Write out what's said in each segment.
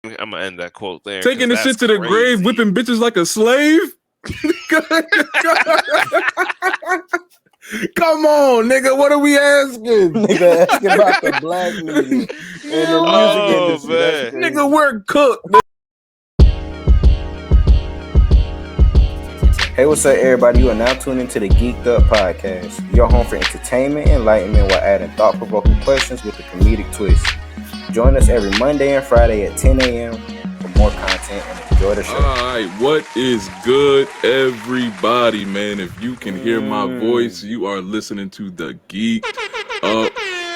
I'm gonna end that quote there. Taking the shit to the grave, whipping bitches like a slave. Come on, nigga. What are we asking? Nigga asking about the black media and the music industry. That's crazy. Nigga, we're cooked. Hey, what's up, everybody? You are now tuned into the Geeked Up Podcast, your home for entertainment, enlightenment, while adding thought-provoking questions with a comedic twist. Join us every Monday and Friday at 10 a.m. for more content and enjoy the show. All right, what is good, everybody, man? If you can hear my voice, you are listening to the Geeked Up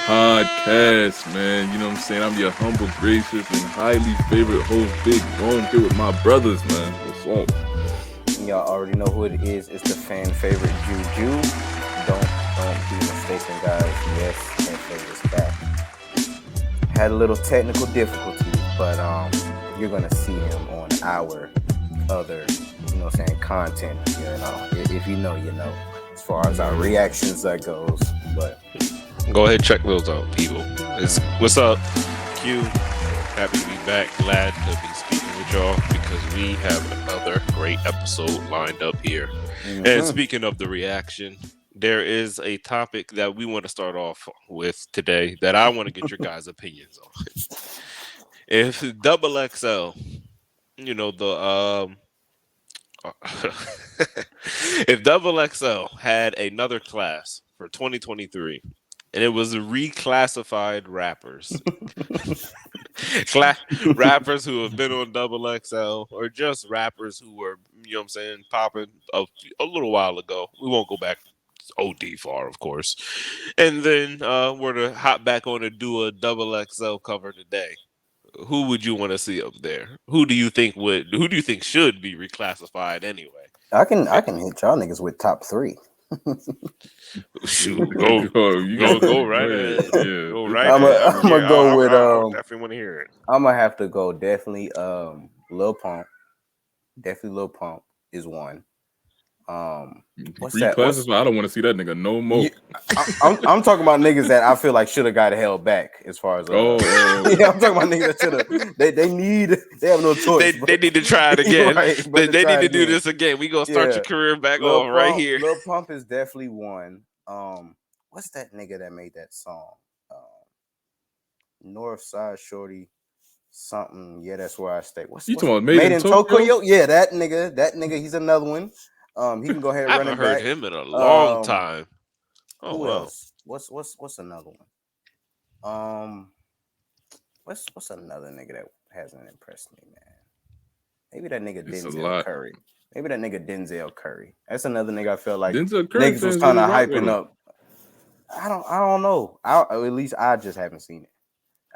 Podcast, man. You know what I'm saying? I'm your humble, gracious, and highly favorite host, Big Rome, here with my brothers, man. What's up? Y'all already know who it is. It's the fan favorite Juju. Don't be mistaken, guys. Yes, fan favorite's back. Had a little technical difficulty, but you're gonna see him on our other, content. If you know, you know. As far as our reactions that goes, but go ahead, check those out, people. What's up, Q? Happy to be back. Glad to be speaking with y'all because we have another great episode lined up here. Mm-hmm. And speaking of the reaction, there is a topic that we want to start off with today that I want to get your guys' opinions on. If Double XL, if Double XL had another class for 2023, and it was reclassified rappers. Rappers who have been on Double XL, or just rappers who were, popping a little while ago. We won't go back OD far, of course. And then we're to hop back on and do a Double XL cover today. Who would you want to see up there? Who do you think should be reclassified anyway? I can hit y'all niggas with top 3. Shoot, go right ahead. Yeah. Go right I'm gonna go with I definitely want to hear it. I'm gonna have to go definitely Lil Pump. Definitely Lil Pump is one. What's that? I don't want to see that nigga no more. I'm talking about niggas that I feel like should have got held back as far as yeah, I'm talking about niggas that should have. They have no choice. They need to try it again. Right, they need to do this again. We gonna start your career back on right here. Lil Pump is definitely one. What's that nigga that made that song? Northside Shorty something. Yeah, that's where I stay. What's talking about? Made in Tokyo? Yeah, that nigga. He's another one. He can go ahead and run it back. I haven't heard him in a long time. Oh, who else? What's another one? What's another nigga that hasn't impressed me, man? Maybe that nigga Denzel Curry. Maybe that nigga Denzel Curry. That's another nigga I felt like niggas was kind of hyping up. I don't know. At least I just haven't seen it.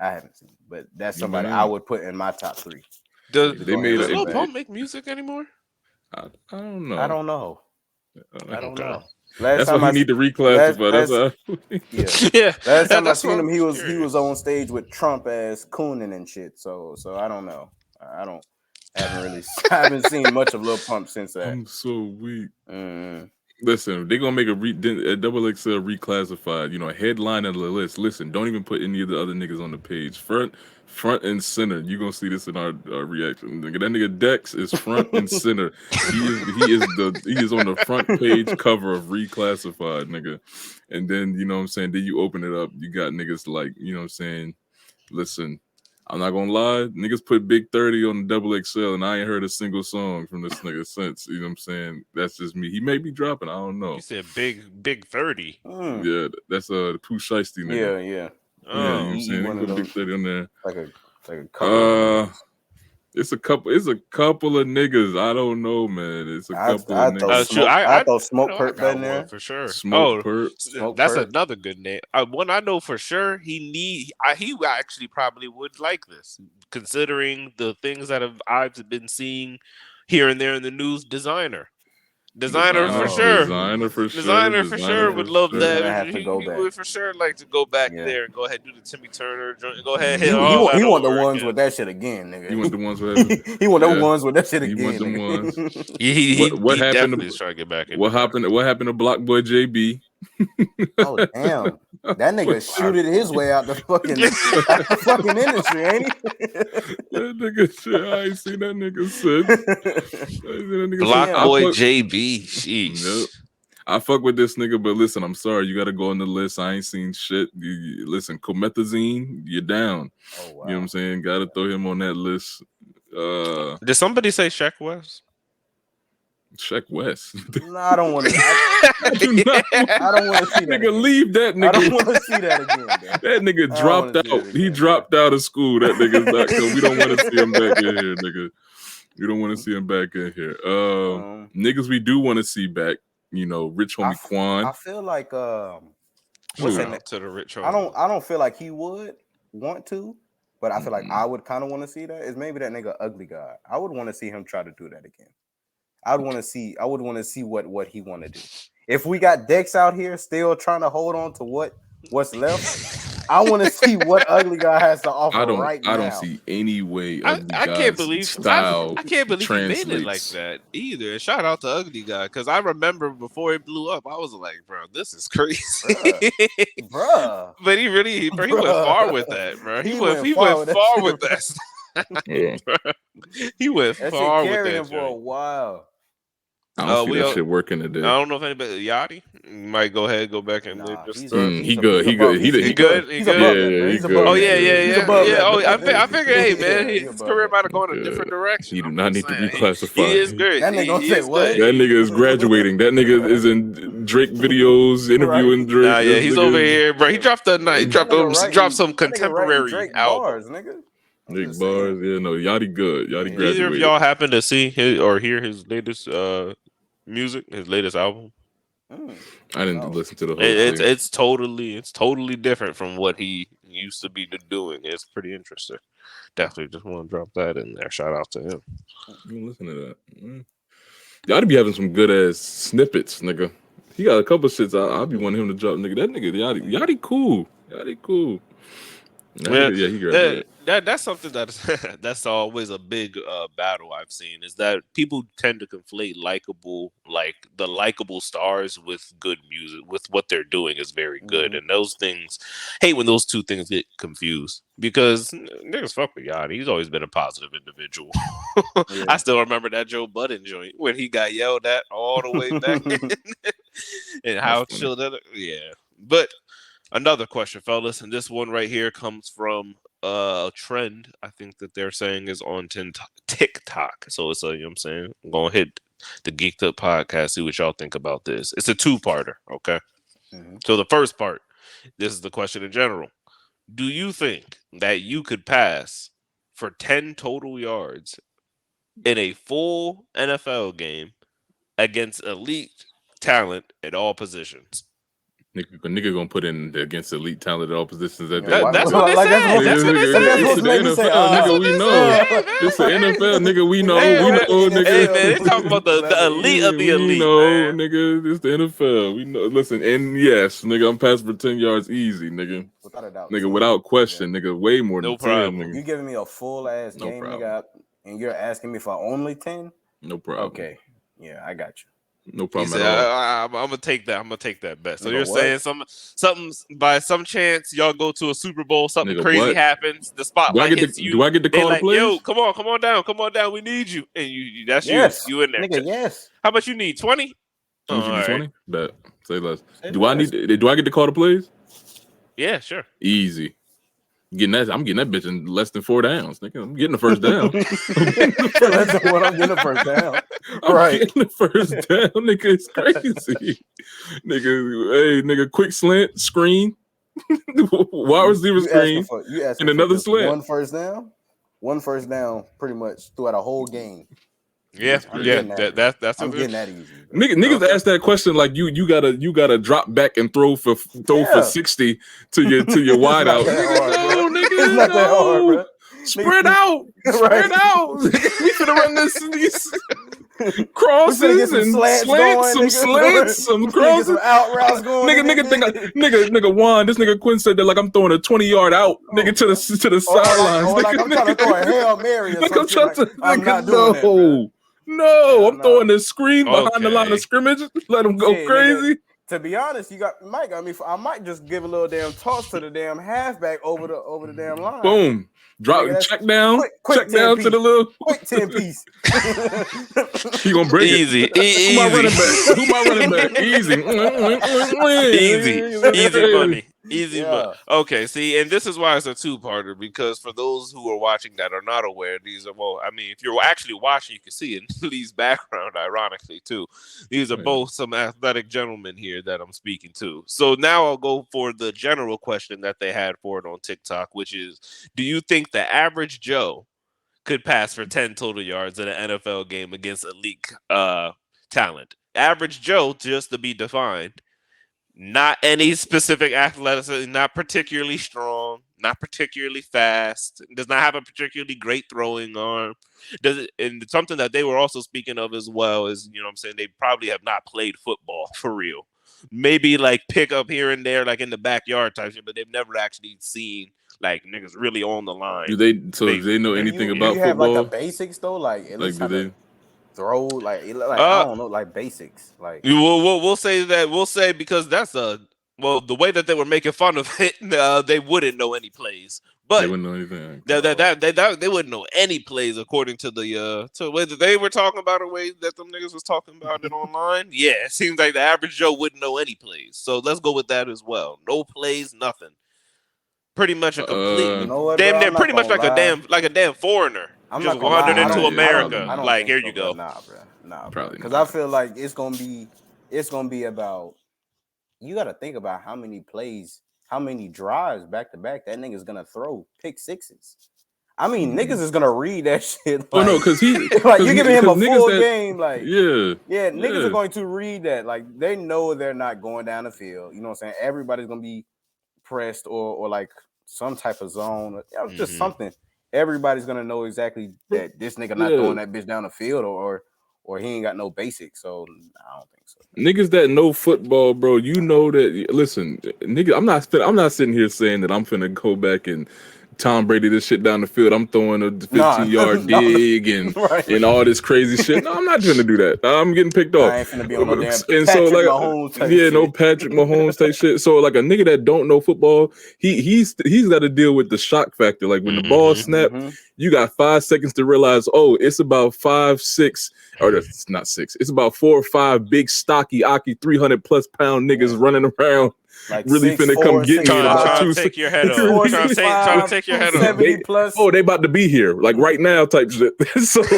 I haven't seen it, but that's somebody I would put in my top 3. Does Lil Pump make music anymore? I don't know. I don't know. That's why he need to reclassify. Last time I seen him, he was on stage with Trump as cooning and shit. So I don't know. I haven't seen much of Lil Pump since that. I'm so weak. Listen, they're gonna make a Double XL reclassified, a headline of the list. Listen, don't even put any of the other niggas on the page. Front and center. You're gonna see this in our reaction. That nigga Dex is front and center. He is on the front page cover of Reclassified, nigga. And then then you open it up, you got niggas like, listen, I'm not gonna lie, niggas put Big 30 on the Double XL and I ain't heard a single song from this nigga since. That's just me. He may be dropping, I don't know. You said Big 30. Yeah, that's the Pooh Shiesty nigga. Yeah. He put Big 30 on there. Like a couple. It's a couple of niggas. I don't know, man. It's a couple of niggas. I thought Smoke Perp in there for sure. Smoke Perp. That's another good name. One I know for sure. He actually probably would like this, considering the things that I've been seeing here and there in the news. Designer for sure would love that. He would for sure like to go back there and go ahead and do the Timmy Turner joint. Go ahead. He want the ones with that shit again, nigga. He want the ones with he want the ones with that shit again. He want them ones. He happened to try to get back in. What happened to Block Boy JB? Oh damn. That nigga shooted his way out the fucking industry, ain't he? That nigga shit. I ain't seen that nigga since. Block Boy JB. Sheesh. Yep. I fuck with this nigga, but listen, I'm sorry, you got to go on the list. I ain't seen shit. Listen, Comethazine, you're down. Oh, wow. You know what I'm saying? Got to throw him on that list. Did somebody say Sheck West? Sheck West. No, I don't want to. I don't want to see that. Nigga, again. Leave that nigga. I don't want to see that again. Bro. That nigga dropped out. He dropped out of school. That nigga's not. So we don't want to see him back in here, nigga. We don't want to see him back in here. Niggas, we do want to see back. You know, Rich Homie Quan. I feel like what's that to the Rich Homie? I don't feel like he would want to, but I feel like I would kind of want to see that. Is maybe that nigga Ugly God. I would want to see him try to do that again. I would want to see what he want to do. If we got Dex out here still trying to hold on to what's left, I want to see what Ugly God has to offer now. I don't see any way I can't believe style I can't believe translates. he made it like that either. Shout out to Ugly God, because I remember before it blew up, I was like, bro, this is crazy. Bruh. But he went far with that, bro. He went far with that. Yeah. He went far with that him for a while. I don't see that shit working today. I don't know if anybody Yachty might go ahead and go back and live just he good. He good. He's good. Oh yeah. Oh, I figured, hey man, his career might have gone a different direction. He do not need to be classified. He is good. That nigga gonna say what? That nigga is graduating. That nigga is in Drake videos, interviewing Drake. Nah, yeah, he's over here, bro. He dropped some contemporary albums, nigga. Big bars, yeah, no, Yachty good. Yachty graduated. Either of y'all happen to see or hear his latest music, his latest album? I didn't listen to the whole thing. It's totally different from what he used to be doing. It's pretty interesting. Definitely just want to drop that in there. Shout out to him. Listen to that. Yachty be having some good ass snippets, nigga. He got a couple shits I'll be wanting him to drop, nigga. That nigga Yachty cool. Yachty cool. Yeah, he graduated. That's something that's always a big battle I've seen, is that people tend to conflate likable stars with good music, with what they're doing is very good. And those things, hate when those two things get confused, because niggas fuck with Yachty. He's always been a positive individual. Yeah. I still remember that Joe Budden joint when he got yelled at all the way back and how chill that. Yeah. But another question, fellas, and this one right here comes from a trend I think that they're saying is on TikTok. So it's you know what I'm saying? I'm going to hit the Geeked Up podcast, see what y'all think about this. It's a two-parter, okay? So the first part, this is the question in general. Do you think that you could pass for 10 total yards in a full NFL game against elite talent at all positions? Nigga gonna put in against elite talent at all positions. That's what they say. That's what they say. It's the NFL, nigga. We know. It's the NFL, nigga. We know. We know, nigga. Hey man, they talking about the elite of the elite. No, nigga. It's the NFL. We know. Listen, and yes, nigga, I'm passing for 10 yards easy, nigga. Without a doubt. Nigga, without question, nigga. Way more than 10. Nigga. You giving me a full ass game, nigga, and you're asking me for only 10? No problem. Okay. Yeah, I got you. No problem at all. I'm gonna take that. I'm gonna take that bet. So you're saying something by some chance y'all go to a Super Bowl, something crazy happens, the spotlight hits you. Do I get to call the plays? Yo, come on down. We need you, and that's you in there. Nigga, yes. How much you need? 20? 20? Bet. Say less. Do I get to call the plays? Yeah, sure. Easy. I'm getting that bitch in less than 4 downs. Nigga, I'm getting the first down. I'm getting the first down. I'm getting the first down, nigga. It's crazy. Nigga, quick slant, screen, wide receiver screen, and another slant. One first down, pretty much throughout a whole game. Yeah, that's I'm getting that easy. Niggas ask that question like you gotta drop back and throw for 60 to your wide out. It's not that hard, bro. Spread out. We finna run these crosses and slants, some crosses, some out routes going. Nigga, Juan, this nigga Quinn said that like I'm throwing a 20-yard out, nigga, to the sidelines. Like I'm trying to throw a Hail Mary or something. I'm not doing that. No, I'm throwing the screen behind the line of scrimmage. Let them go crazy. To be honest, you got Mike. I mean, I might just give a little damn toss to the damn halfback over the damn line. Boom. Drop check down. Quick check down to the little quick 10-piece. He gonna break easy. it. Who my running back? Who my running back? Easy money. Easy money. Okay, see, and this is why it's a two-parter, because for those who are watching that are not aware, these are, well, I mean, if you're actually watching, you can see in Lee's background, ironically, too. These are both some athletic gentlemen here that I'm speaking to. So now I'll go for the general question that they had for it on TikTok, which is, do you think the average Joe could pass for 10 total yards in an NFL game against elite talent? Average Joe, just to be defined. Not any specific athleticism, not particularly strong, not particularly fast, does not have a particularly great throwing arm. And something that they were also speaking of as well is, you know what I'm saying, they probably have not played football for real. Maybe like pick up here and there, like in the backyard type shit, but they've never actually seen like niggas really on the line. Do they know anything about football? You have like a basics though, like at least do they throw like I don't know, like basics, like we'll say that because that's the way that they were making fun of it, they wouldn't know any plays, but they wouldn't know anything. They wouldn't know any plays according to the way that they were talking about it, way that them niggas was talking about it online. Yeah, it seems like the average Joe wouldn't know any plays, so let's go with that as well. No plays, nothing. Pretty much a complete, you know what, damn bro, near, pretty much like a damn foreigner. I'm just not wandered into America. I don't like, here so, you go. Nah, bro. Because I feel like it's gonna be about. You got to think about how many plays, how many drives back to back that nigga's gonna throw pick sixes. I mean, niggas is gonna read that shit. Like, oh no, because he like you giving him a full game, like yeah, niggas are going to read that. Like they know they're not going down the field. You know what I'm saying? Everybody's gonna be pressed or like some type of zone, just something. Everybody's gonna know exactly that this nigga not throwing that bitch down the field or he ain't got no basics. So I don't think so. Niggas that know football, bro, you know that. Listen, nigga, I'm not sitting here saying that I'm finna go back and Tom Brady this shit down the field. I'm throwing a 15-yard dig and all this crazy shit. No, I'm not gonna do that. I'm getting picked off. I ain't finna be on no damn and Patrick Mahomes type shit. No Patrick Mahomes type shit. So like a nigga that don't know football, he's got to deal with the shock factor. Like when the ball snapped, you got 5 seconds to realize, oh, it's about 5, 6, or it's not 6. It's about 4 or 5 big stocky, 300+ pound niggas running around. Like really finna come get me in about 2 seconds. Take your head off. Trying to take your head off. They about to be here, like right now, type shit. So like,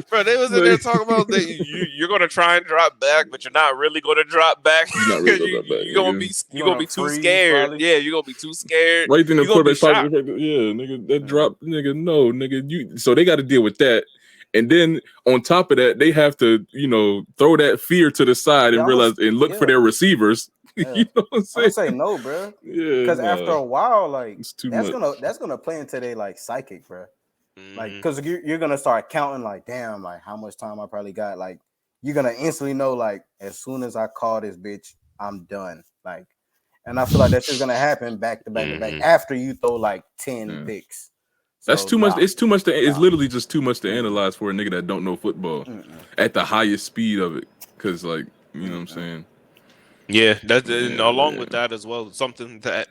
bro, they was in there talking about that you're gonna try and drop back, but you're not really gonna drop back. You're gonna be too scared. Yeah, you're gonna be too scared. Right then, the quarterback, nigga, that drop, nigga, no, nigga, so they got to deal with that. And then on top of that, they have to, throw that fear to the side and realize and look for their receivers. Yeah. You know what I'm saying? I would say no, bro. Yeah, because after a while, like that's gonna play into their like psychic, bro. Like, because you're gonna start counting, like, damn, like how much time I probably got. Like, you're gonna instantly know, like, as soon as I call this bitch, I'm done. Like, and I feel like that's just gonna happen back to back to back after you throw like 10 picks. That's too much. It's too much. It's literally just too much to analyze for a nigga that don't know football at the highest speed of it. Because, like, you know what I'm saying? Yeah, that's along with that as well. Something that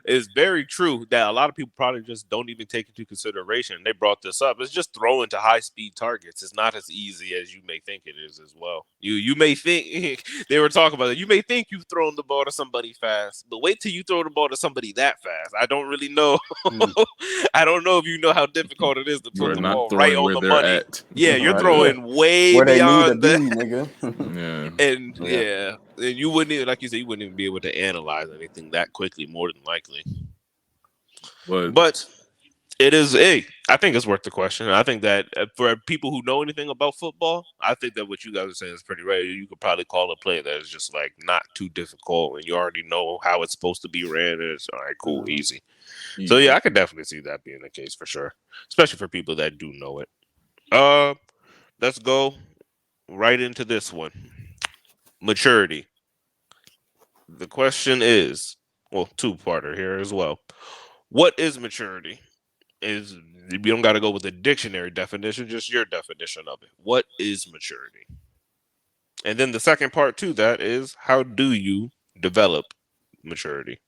is very true that a lot of people probably just don't even take into consideration. They brought this up. It's just throwing to high speed targets. It's not as easy as you may think it is as well. You may think they were talking about it. You may think you've thrown the ball to somebody fast, but wait till you throw the ball to somebody that fast. I don't really know. I don't know if you know how difficult it is to put the ball right on the money. At. Yeah, you're throwing way where beyond that, nigga. And and you wouldn't even, like you said, you wouldn't even be able to analyze anything that quickly, more than likely. But it is I think it's worth the question. I think that for people who know anything about football, I think that what you guys are saying is pretty right. You could probably call a play that is just like not too difficult, and you already know how it's supposed to be ran. And it's all right, cool, easy. So yeah, I could definitely see that being the case for sure, especially for people that do know it. Let's go right into this one. Maturity. The question is, well, two-parter here as well. What is maturity? You don't got to go with the dictionary definition, just your definition of it. What is maturity? And then the second part to that is, how do you develop maturity?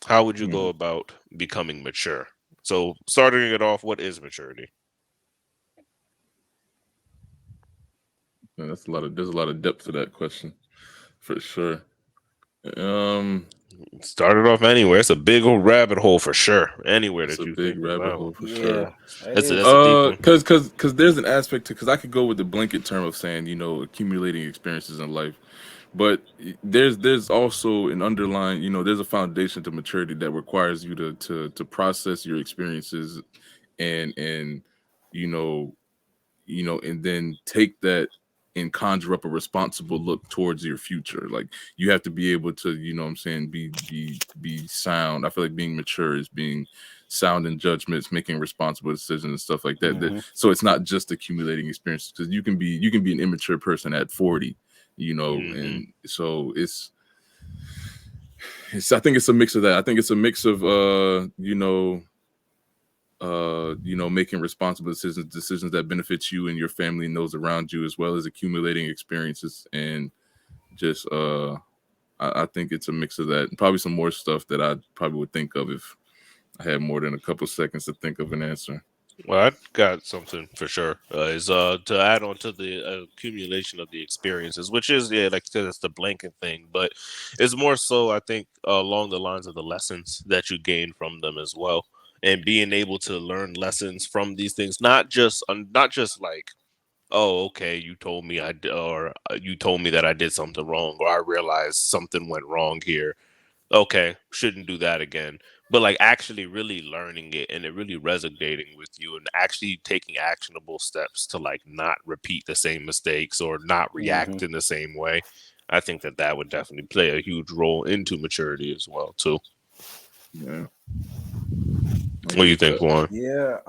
How would you go about becoming mature? So, starting it off, what is maturity? Man, there's a lot of depth to that question, for sure. Um, Started off anywhere. It's a big old rabbit hole for sure. Anywhere it's that a you big think is rabbit that one. hole for sure. Yeah, that That's is. a deep one. Because there's an aspect to, because I could go with the blanket term of saying, accumulating experiences in life, but there's also an underlying, there's a foundation to maturity that requires you to process your experiences, and you know and then take that and conjure up a responsible look towards your future. Like, you have to be able to, what I'm saying, be sound. I feel like being mature is being sound in judgments, making responsible decisions and stuff like that. So it's not just accumulating experiences, because you can be an immature person at 40, and so it's I think it's a mix of that. I think it's a mix of making responsible decisions that benefit you and your family and those around you, as well as accumulating experiences. And just I think it's a mix of that, and probably some more stuff that I probably would think of if I had more than a couple seconds to think of an answer. Well, I got something for sure. Is to add on to the accumulation of the experiences, which is, yeah, like I said, it's the blanket thing, but it's more so, I think, along the lines of the lessons that you gain from them as well, and being able to learn lessons from these things, not just like, oh, okay, you told me or you told me that I did something wrong, or I realized something went wrong here. Okay, shouldn't do that again. But like actually really learning it and it really resonating with you and actually taking actionable steps to like not repeat the same mistakes or not react in the same way. I think that that would definitely play a huge role into maturity as well too. Yeah. What do you think, Juan? Yeah,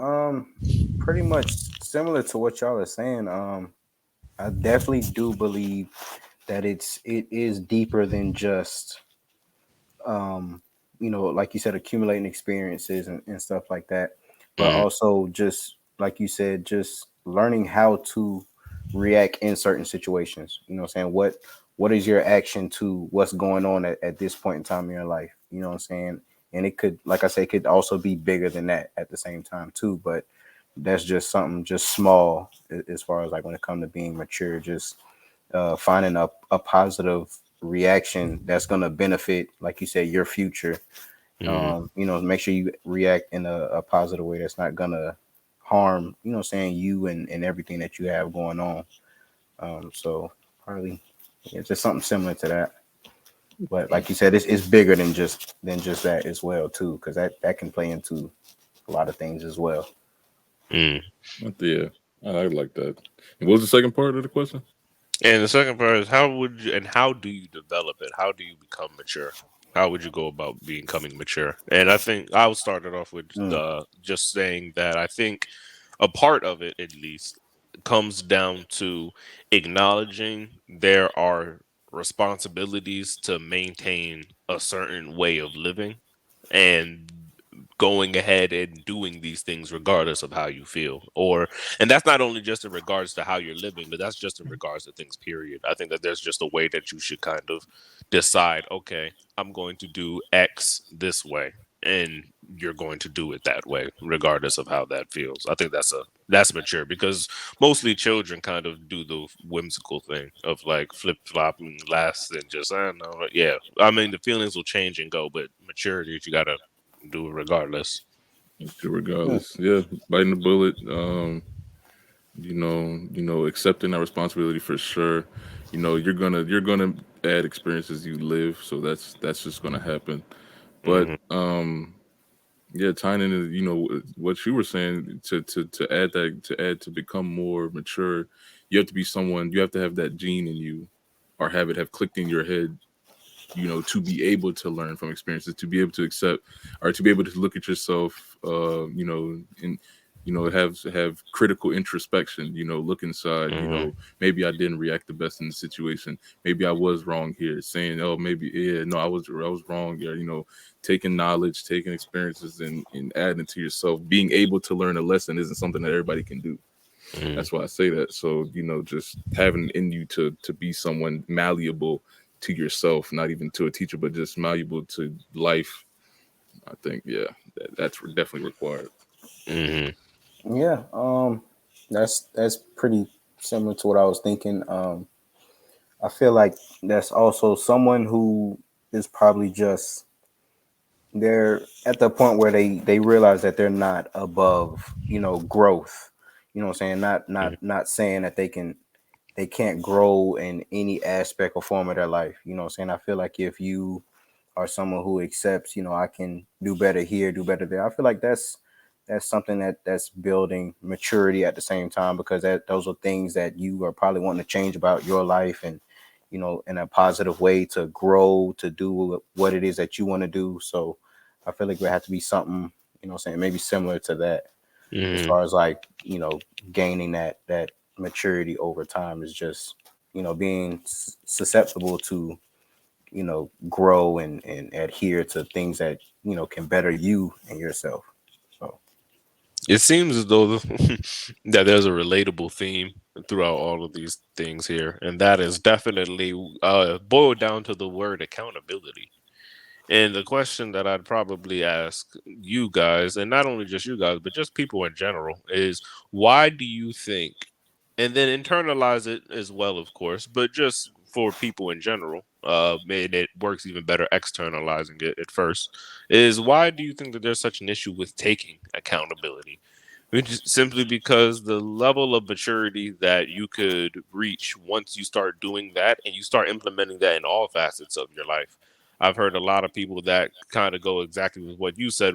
pretty much similar to what y'all are saying. I definitely do believe that it is deeper than just like you said, accumulating experiences and stuff like that, but Mm, also just like you said, just learning how to react in certain situations. You know what I'm saying? What is your action to what's going on at this point in time in your life? You know what I'm saying? And it could, like I say, it could also be bigger than that at the same time too. But that's just something just small as far as like when it comes to being mature, just finding a positive reaction that's going to benefit, like you said, your future. mm, Make sure you react in a positive way that's not going to harm, saying you and everything that you have going on. So probably, yeah, just something similar to that. But like you said, it's bigger than just that as well too, because that can play into a lot of things as well. mm. Yeah, I like that. And what was the second part of the question? And the second part is, how do you develop it? How do you become mature? How would you go about becoming mature? And I think I would start it off with just saying that I think a part of it, at least, comes down to acknowledging there are responsibilities to maintain a certain way of living and going ahead and doing these things regardless of how you feel, and that's not only just in regards to how you're living, but that's just in regards to things, period. I think that there's just a way that you should kind of decide, okay, I'm going to do X this way, and you're going to do it that way regardless of how that feels. I think that's mature, because mostly children kind of do the whimsical thing of like flip-flopping last and just, I don't know, yeah, I mean, the feelings will change and go, but maturity, you gotta do it regardless. Regardless, yeah, biting the bullet. Accepting that responsibility for sure. You're gonna add experiences you live, so that's just gonna happen. But Hmm. yeah, tying into what you were saying, to add that, to become more mature, you have to be someone. You have to have that gene in you, or have it have clicked in your head, to be able to learn from experiences, to be able to accept, or to be able to look at yourself, and have critical introspection, look inside, Hmm. maybe I didn't react the best in the situation, maybe I was wrong here, saying, oh, maybe, yeah, no, I was wrong here, taking knowledge, taking experiences, and adding to yourself. Being able to learn a lesson isn't something that everybody can do. That's why I say that. So, just having in you to be someone malleable to yourself, not even to a teacher, but just malleable to life. I think, that's definitely required. Yeah, that's pretty similar to what I was thinking. I feel like that's also someone who is probably just they're at the point where they realize that they're not above, growth. You know what I'm saying? Not saying that they can't grow in any aspect or form of their life. You know what I'm saying? I feel like if you are someone who accepts, I can do better here, do better there. I feel like that's something that's building maturity at the same time, because those are things that you are probably wanting to change about your life, and in a positive way, to grow, to do what it is that you want to do. So I feel like there have to be something, what I'm saying, maybe similar to that, as far as like, gaining that maturity over time, is just, being susceptible to, grow and adhere to things that, can better you and yourself. So it seems as though that there's a relatable theme throughout all of these things here, and that is definitely boiled down to the word accountability. And the question that I'd probably ask you guys, and not only just you guys, but just people in general, is why do you think, and then internalize it as well, of course, but just for people in general, and it works even better externalizing it at first, is why do you think that there's such an issue with taking accountability? Which is simply because the level of maturity that you could reach once you start doing that and you start implementing that in all facets of your life. I've heard a lot of people that kind of go exactly with what you said.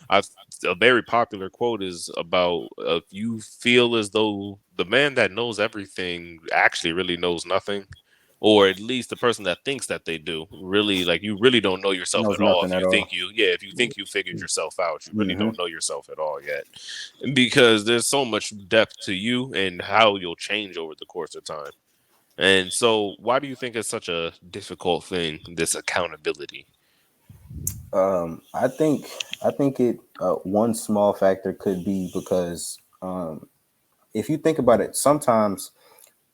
I've, a very popular quote is about if you feel as though the man that knows everything actually really knows nothing, or at least the person that thinks that they do, really, like, you really don't know yourself knows at all. nothing at all. If you think you figured yourself out, you really don't know yourself at all yet, because there's so much depth to you and how you'll change over the course of time. And so, why do you think it's such a difficult thing, this accountability? I think it one small factor could be because, if you think about it, sometimes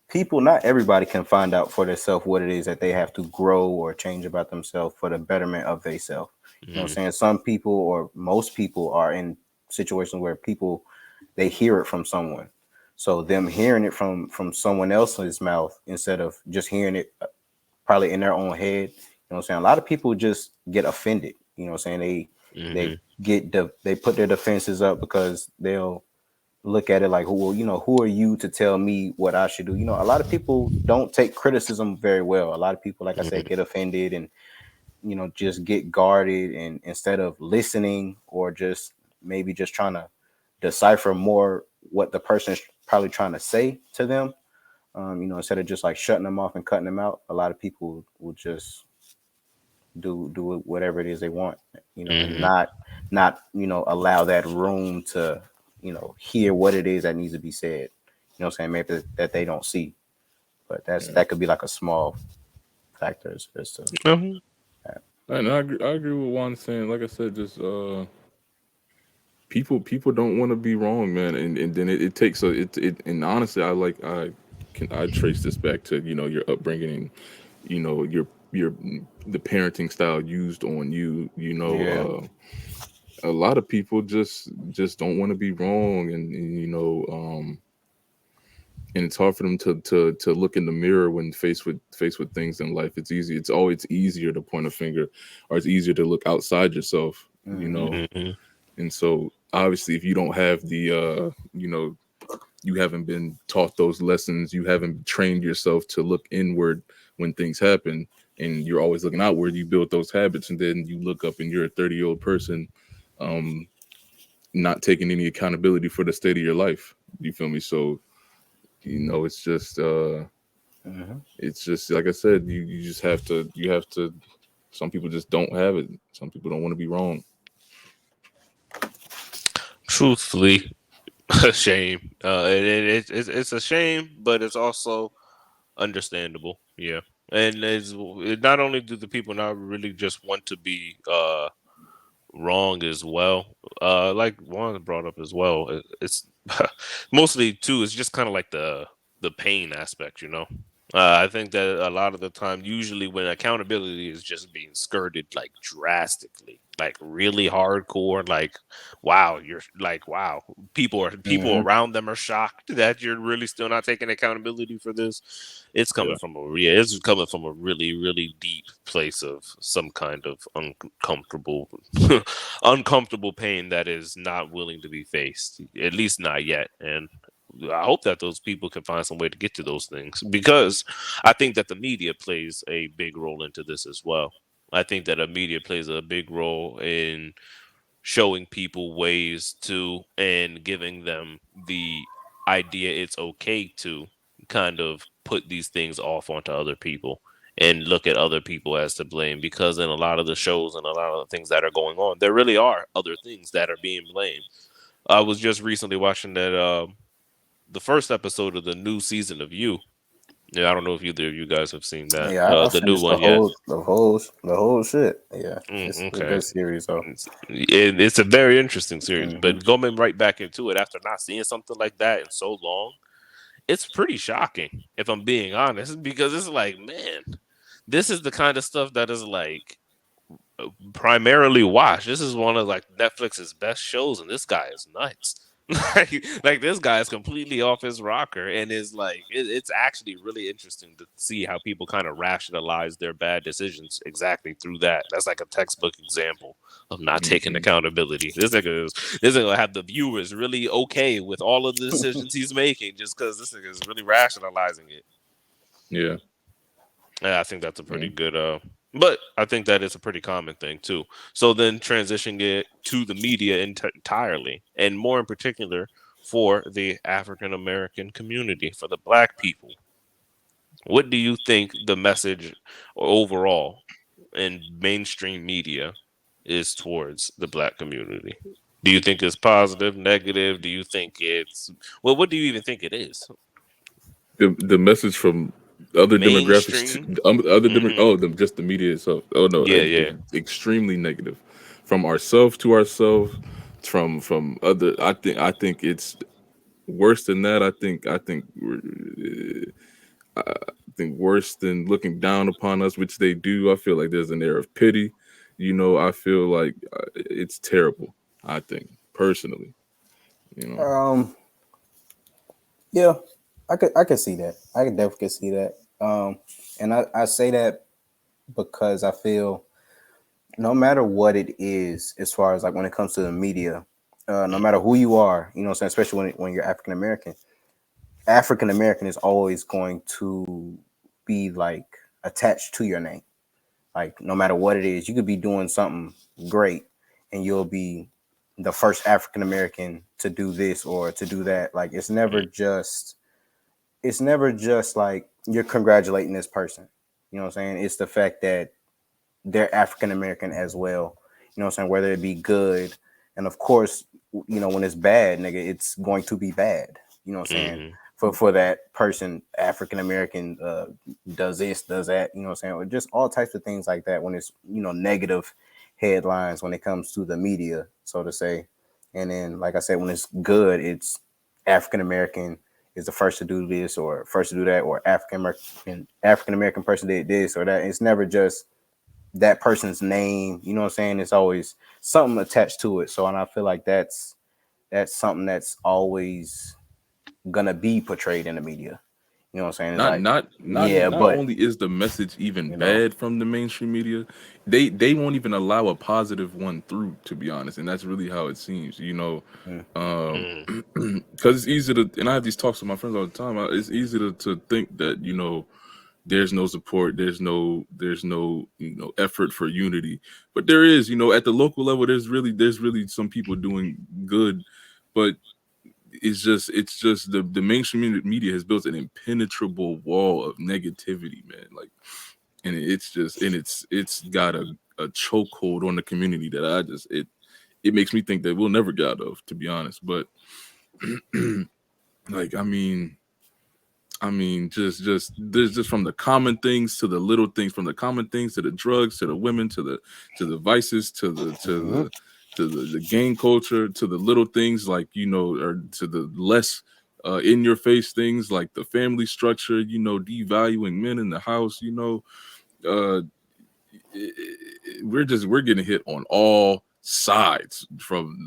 people, not everybody can find out for themselves what it is that they have to grow or change about themselves for the betterment of themselves. You know what I'm saying? Some people, or most people, are in situations where people, they hear it from someone. So them hearing it from someone else's mouth instead of just hearing it probably in their own head. You know what I'm saying? A lot of people just get offended. You know what I'm saying? They they put their defenses up because they'll look at it like, who are you to tell me what I should do? A lot of people don't take criticism very well. A lot of people, like I said, get offended and, just get guarded, and instead of listening, or just maybe just trying to decipher more what the person is probably trying to say to them, instead of just like shutting them off and cutting them out, a lot of people will just do whatever it is they want, and not allow that room to hear what it is that needs to be said. You know what I'm saying? Maybe that they don't see, but that could be like a small factor as to Mhm. that. And I agree with Juan saying. Like I said, just people don't want to be wrong, man, and then it takes and honestly, I trace this back to your upbringing, and your the parenting style used on you. Yeah. A lot of people just don't want to be wrong, and and it's hard for them to look in the mirror when faced with things in life. It's always easier to point a finger, or it's easier to look outside yourself. And so obviously, if you don't have you haven't been taught those lessons, you haven't trained yourself to look inward when things happen, and you're always looking outward, you build those habits, and then you look up and you're a 30-year-old person, um, not taking any accountability for the state of your life. You feel me? So, it's just like I said, you just have to. Some people just don't have it. Some people don't want to be wrong. Truthfully, a shame. It's a shame, but it's also understandable. Yeah, and not only do the people not really just want to be wrong as well, like Juan brought up as well. It's Mostly too, it's just kind of like the pain aspect, you know. I think that a lot of the time, usually when accountability is just being skirted like drastically, like really hardcore, like wow, you're like wow, people Mm-hmm. around them are shocked that you're really still not taking accountability for this. It's coming Yeah. from it's coming from a really deep place of some kind of uncomfortable uncomfortable pain that is not willing to be faced, at least not yet. And I hope that those people can find some way to get to those things, because I think that the media plays a big role into this as well. I think that a media plays a big role in showing people ways to, and giving them the idea it's okay to kind of put these things off onto other people and look at other people as to blame, because in a lot of the shows and a lot of the things that are going on, there really are other things that are being blamed. I was just recently watching that the first episode of the new season of You. Yeah, I don't know if either of you guys have seen that. Yeah, I The new finished the one yet. whole shit. Yeah, it's a Okay. good series though. It's a very interesting series, Mm-hmm. but going right back into it after not seeing something like that in so long, it's pretty shocking, if I'm being honest, because it's like, man, this is the kind of stuff that is like primarily watched. This is one of like Netflix's best shows, and this guy is nuts. Like this guy is completely off his rocker, and is like it's actually really interesting to see how people kind of rationalize their bad decisions exactly through that. That's like a textbook example of not taking Mm-hmm. accountability. This nigga have the viewers really okay with all of the decisions he's making just because this nigga is really rationalizing it. Yeah. Yeah, I think that's a pretty Yeah. good but I think that is a pretty common thing too. So then transitioning it to the media entirely, and more in particular for the African American community, for the black people. What do you think the message overall in mainstream media is towards the black community? Do you think it's positive, negative? Do you think it's, well, what do you even think it is? The message from other demographics Mainstream? to other Mhm. just the media itself. Oh no, Yeah, yeah. extremely negative. From ourselves to ourselves, from other. I think it's worse than that. I think worse than looking down upon us, which they do. I feel like there's an air of pity. I feel like it's terrible. I think personally, you know. Um, yeah, I could see that. I could definitely see that. And I say that because I feel no matter what it is, as far as like when it comes to the media, no matter who you are, you know what I'm saying, especially when you're African American is always going to be like attached to your name. Like no matter what it is, you could be doing something great and you'll be the first African American to do this or to do that. Like it's never just like you're congratulating this person. You know what I'm saying? It's the fact that they're African American as well. You know what I'm saying? Whether it be good, and of course, when it's bad, nigga, it's going to be bad. You know what I'm saying? Mhm. For that person, African American does this, does that. You know what I'm saying? Or just all types of things like that. When it's negative headlines when it comes to the media, so to say. And then, like I said, when it's good, it's African American is the first to do this or first to do that, or African American person did this or that. It's never just that person's name. You know what I'm saying? It's always something attached to it. So, and I feel like that's something that's always gonna be portrayed in the media. You know what I'm saying? It's Not like, not not yeah, not but only is the message even you know, bad from the mainstream media, they won't even allow a positive one through, to be honest, and that's really how it seems. mm, Um, Mm. because it's easy to, and I have these talks with my friends all the time. It's easy to think that there's no support, there's no effort for unity, but there is. At the local level, there's really some people doing good, but it's just the mainstream media has built an impenetrable wall of negativity, man. Like, and it's got a chokehold on the community that it makes me think that we'll never get out of, to be honest. But like, just there's just from the common things to the little things, from the common things to the drugs to the women to the vices to the to mhm. the the gang culture, to the little things like, you know, or to the less in your face things like the family structure, you know, devaluing men in the house, you know, we're getting hit on all sides from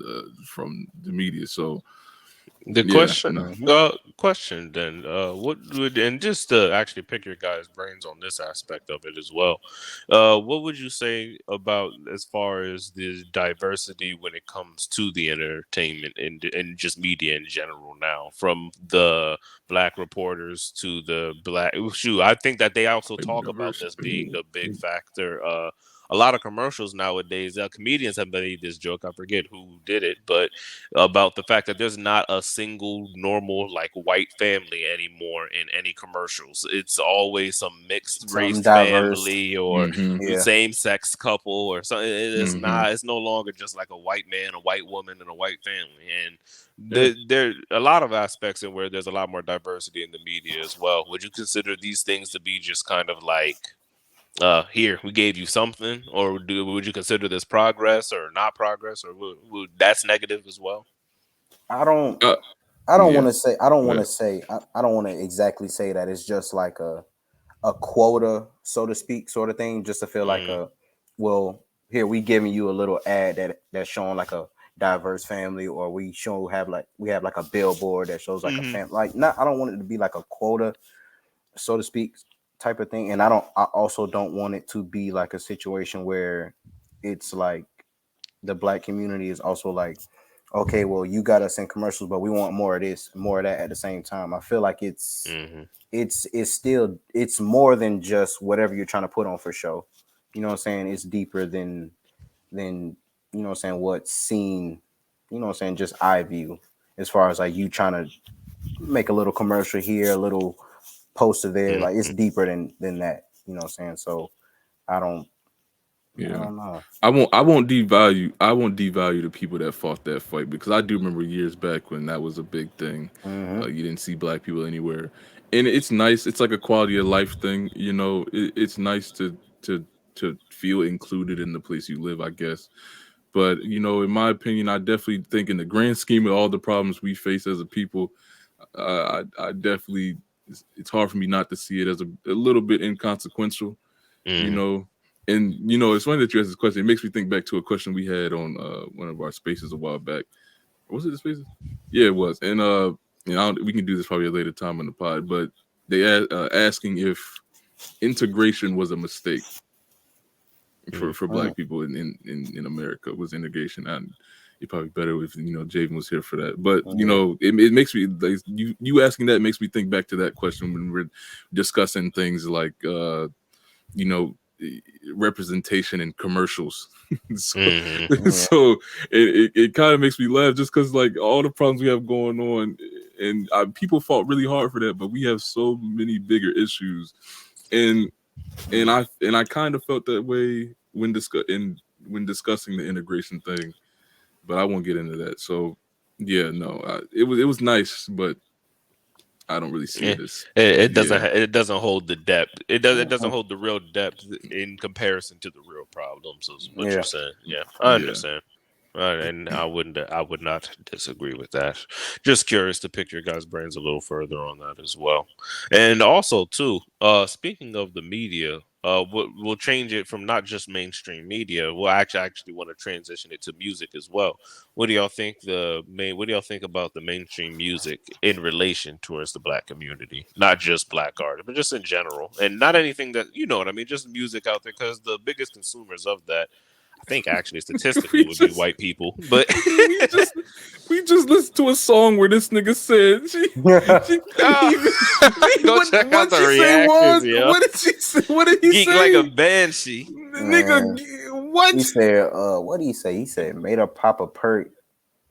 the media. So the question then, what would, and just to actually pick your guys' brains on this aspect of it as well, what would you say about as far as the diversity when it comes to the entertainment and just media in general now, from the black reporters to the black, I think that they also talk about this being a big factor. A lot of commercials nowadays, comedians have made this joke. I forget who did it, but about the fact that there's not a single normal like white family anymore in any commercials. It's always some mixed race family or same sex couple or something. It's not. It's no longer just like a white man, a white woman, and a white family. And there are a lot of aspects in where there's a lot more diversity in the media as well. Would you consider these things to be just kind of like, here we gave you something, or would you consider this progress or not progress, or would that's negative as well? I don't want to say I don't want to exactly say that it's just like a quota, so to speak, sort of thing, just to feel like well, here we giving you a little ad that's showing like a diverse family, or we have like a billboard that shows like a family. Like, not, I don't want it to be like a quota, so to speak, type of thing. And I also don't want it to be like a situation where it's like the black community is also like, okay, well, you got us in commercials, but we want more of this, more of that at the same time. I feel like it's still, it's more than just whatever you're trying to put on for show. You know what I'm saying? It's deeper than you know what I'm saying, what's seen, you know what I'm saying, just eye view, as far as like you trying to make a little commercial here, a little poster there. Like, it's deeper than that. You know what I'm saying? So I don't know. I won't devalue the people that fought that fight, because I do remember years back when that was a big thing. You didn't see black people anywhere, and it's nice. It's like a quality of life thing, you know. It's nice to feel included in the place you live, I guess. But, you know, in my opinion, I definitely think in the grand scheme of all the problems we face as a people, I definitely, it's hard for me not to see it as a little bit inconsequential, you know. And, you know, it's funny that you asked this question. It makes me think back to a question we had on one of our spaces a while back. Was it the spaces? Yeah, it was. And you know, we can do this probably a later time in the pod, but they asking if integration was a mistake for black people in America. Was integration? And you're probably better if, you know, Javen was here for that. But you know, it makes me, like, you asking that makes me think back to that question when we're discussing things like you know, representation in commercials. So it kind of makes me laugh, just because like all the problems we have going on, and people fought really hard for that, but we have so many bigger issues, and I kind of felt that way when discussing the integration thing, but I won't get into that. So yeah, no, it was nice, but I don't really see this. It doesn't hold the depth. It doesn't hold the real depth in comparison to the real problems. Is what you're saying? Yeah, I understand. And I would not disagree with that. Just curious to pick your guys' brains a little further on that as well. And also too, speaking of the media, we'll change it from not just mainstream media. We'll actually want to transition it to music as well. What do y'all think what do y'all think about the mainstream music in relation towards the black community? Not just black art, but just in general, and not anything that, you know what I mean, just music out there, because the biggest consumers of that, I think, actually statistically would be white people. But we just listened to a song where this nigga said go check out the reactions, yo. What did she say? What did he Geek say? like a banshee. Nigga, what? He said, what did he say? He said, made her pop a perk.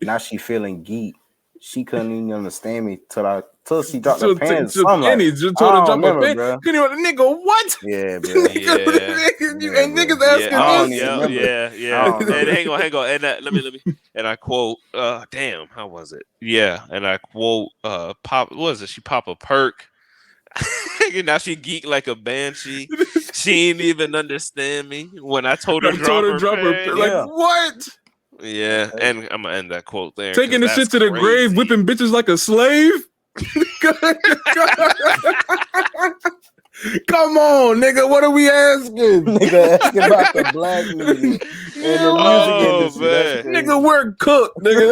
Now she feeling geek. She couldn't even understand me till she dropped her pants. Just told her to drop her pants. Couldn't even, nigga, what? Yeah, bro. And niggas asking this. Yeah. And hang on. And let me. And I quote, damn, how was it? Yeah. And I quote, what was it? She pop a perk. Now she geek like a banshee. She didn't even understand me when I told her drop her pants. Like, what? Yeah, and I'm gonna end that quote there. Taking this shit to the grave, whipping bitches like a slave. Come on, nigga. What are we asking? Nigga asking about the black media and the music industry. Nigga, we're cooked, nigga.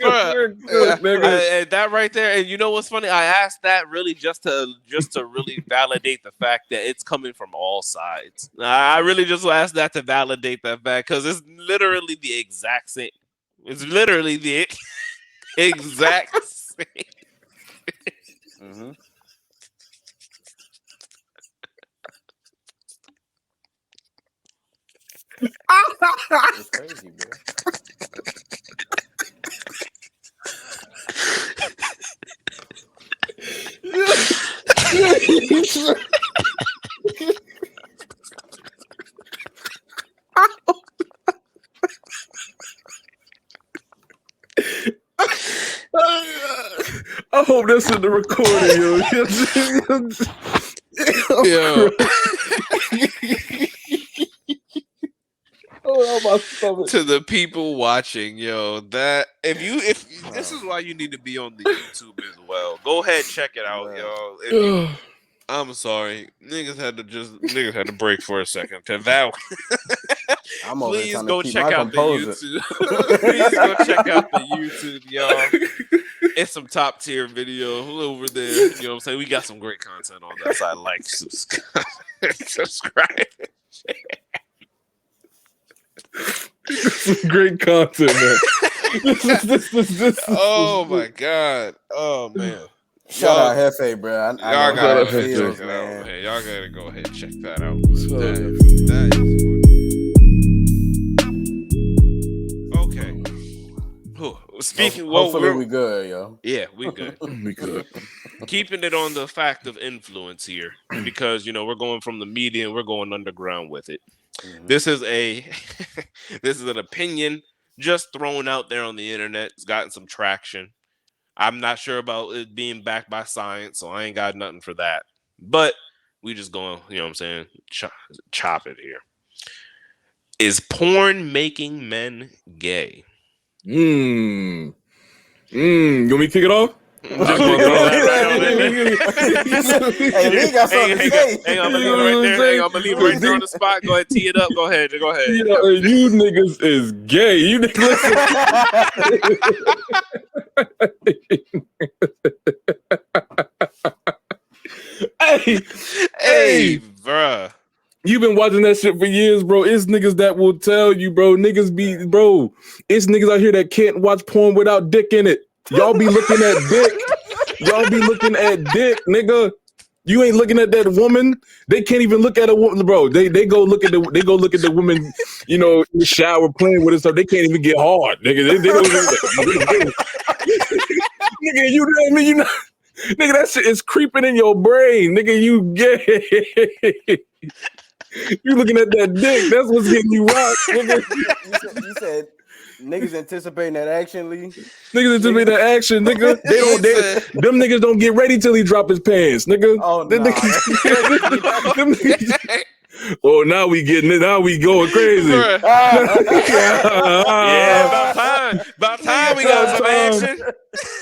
We're cooked, nigga. And that right there, and you know what's funny? I asked that really just to really validate the fact that it's coming from all sides. I really just asked that to validate that fact because it's literally the exact same. It's literally the exact same. Mm-hmm. It's crazy, bro. I hope that's in the recording, yo. To the people watching, yo, that if this is why you need to be on the YouTube as well. Go ahead, check it out, yo. I'm sorry, niggas had to break for a second. To that, please go check out the YouTube. Please go check out the YouTube, y'all. It's some top tier video over there. You know what I'm saying? We got some great content on that side. Like, subscribe. Great content, man. This oh my god. Oh man. Shout out Hefe, bro. Y'all gotta go ahead and check that out. That is okay. Speaking, hopefully we good, yo. Yeah, we good. We good. Keeping it on the fact of influence here, because we're going from the media and we're going underground with it. Mm-hmm. This is an opinion just thrown out there on the internet. It's gotten some traction. I'm not sure about it being backed by science, so I ain't got nothing for that. But we just going, you know what I'm saying, chop it here. Is porn making men gay? You want me to kick it off? Hey, Lee got something to say. Hang on, I'm gonna leave it right there. Hang on, I'm gonna leave it right there on the spot. Go ahead, tee it up. Go ahead. You niggas is gay. You niggas. Hey, bruh. You've been watching that shit for years, bro. It's niggas that will tell you, bro. It's niggas out here that can't watch porn without dick in it. Y'all be looking at dick. Y'all be looking at dick, nigga. You ain't looking at that woman. They can't even look at a woman, bro. They go look at the woman, in the shower playing with herself. They can't even get hard, nigga. They don't even nigga, you know what I mean? Nigga, that shit is creeping in your brain, nigga. You gay. You looking at that dick. That's what's getting you rocked, nigga. You said niggas anticipating that action, Lee. Niggas anticipating that action, nigga. Them niggas don't get ready till he drop his pants, nigga. Oh no. Oh, now we getting it. Now we going crazy. Yeah, about time we got some action.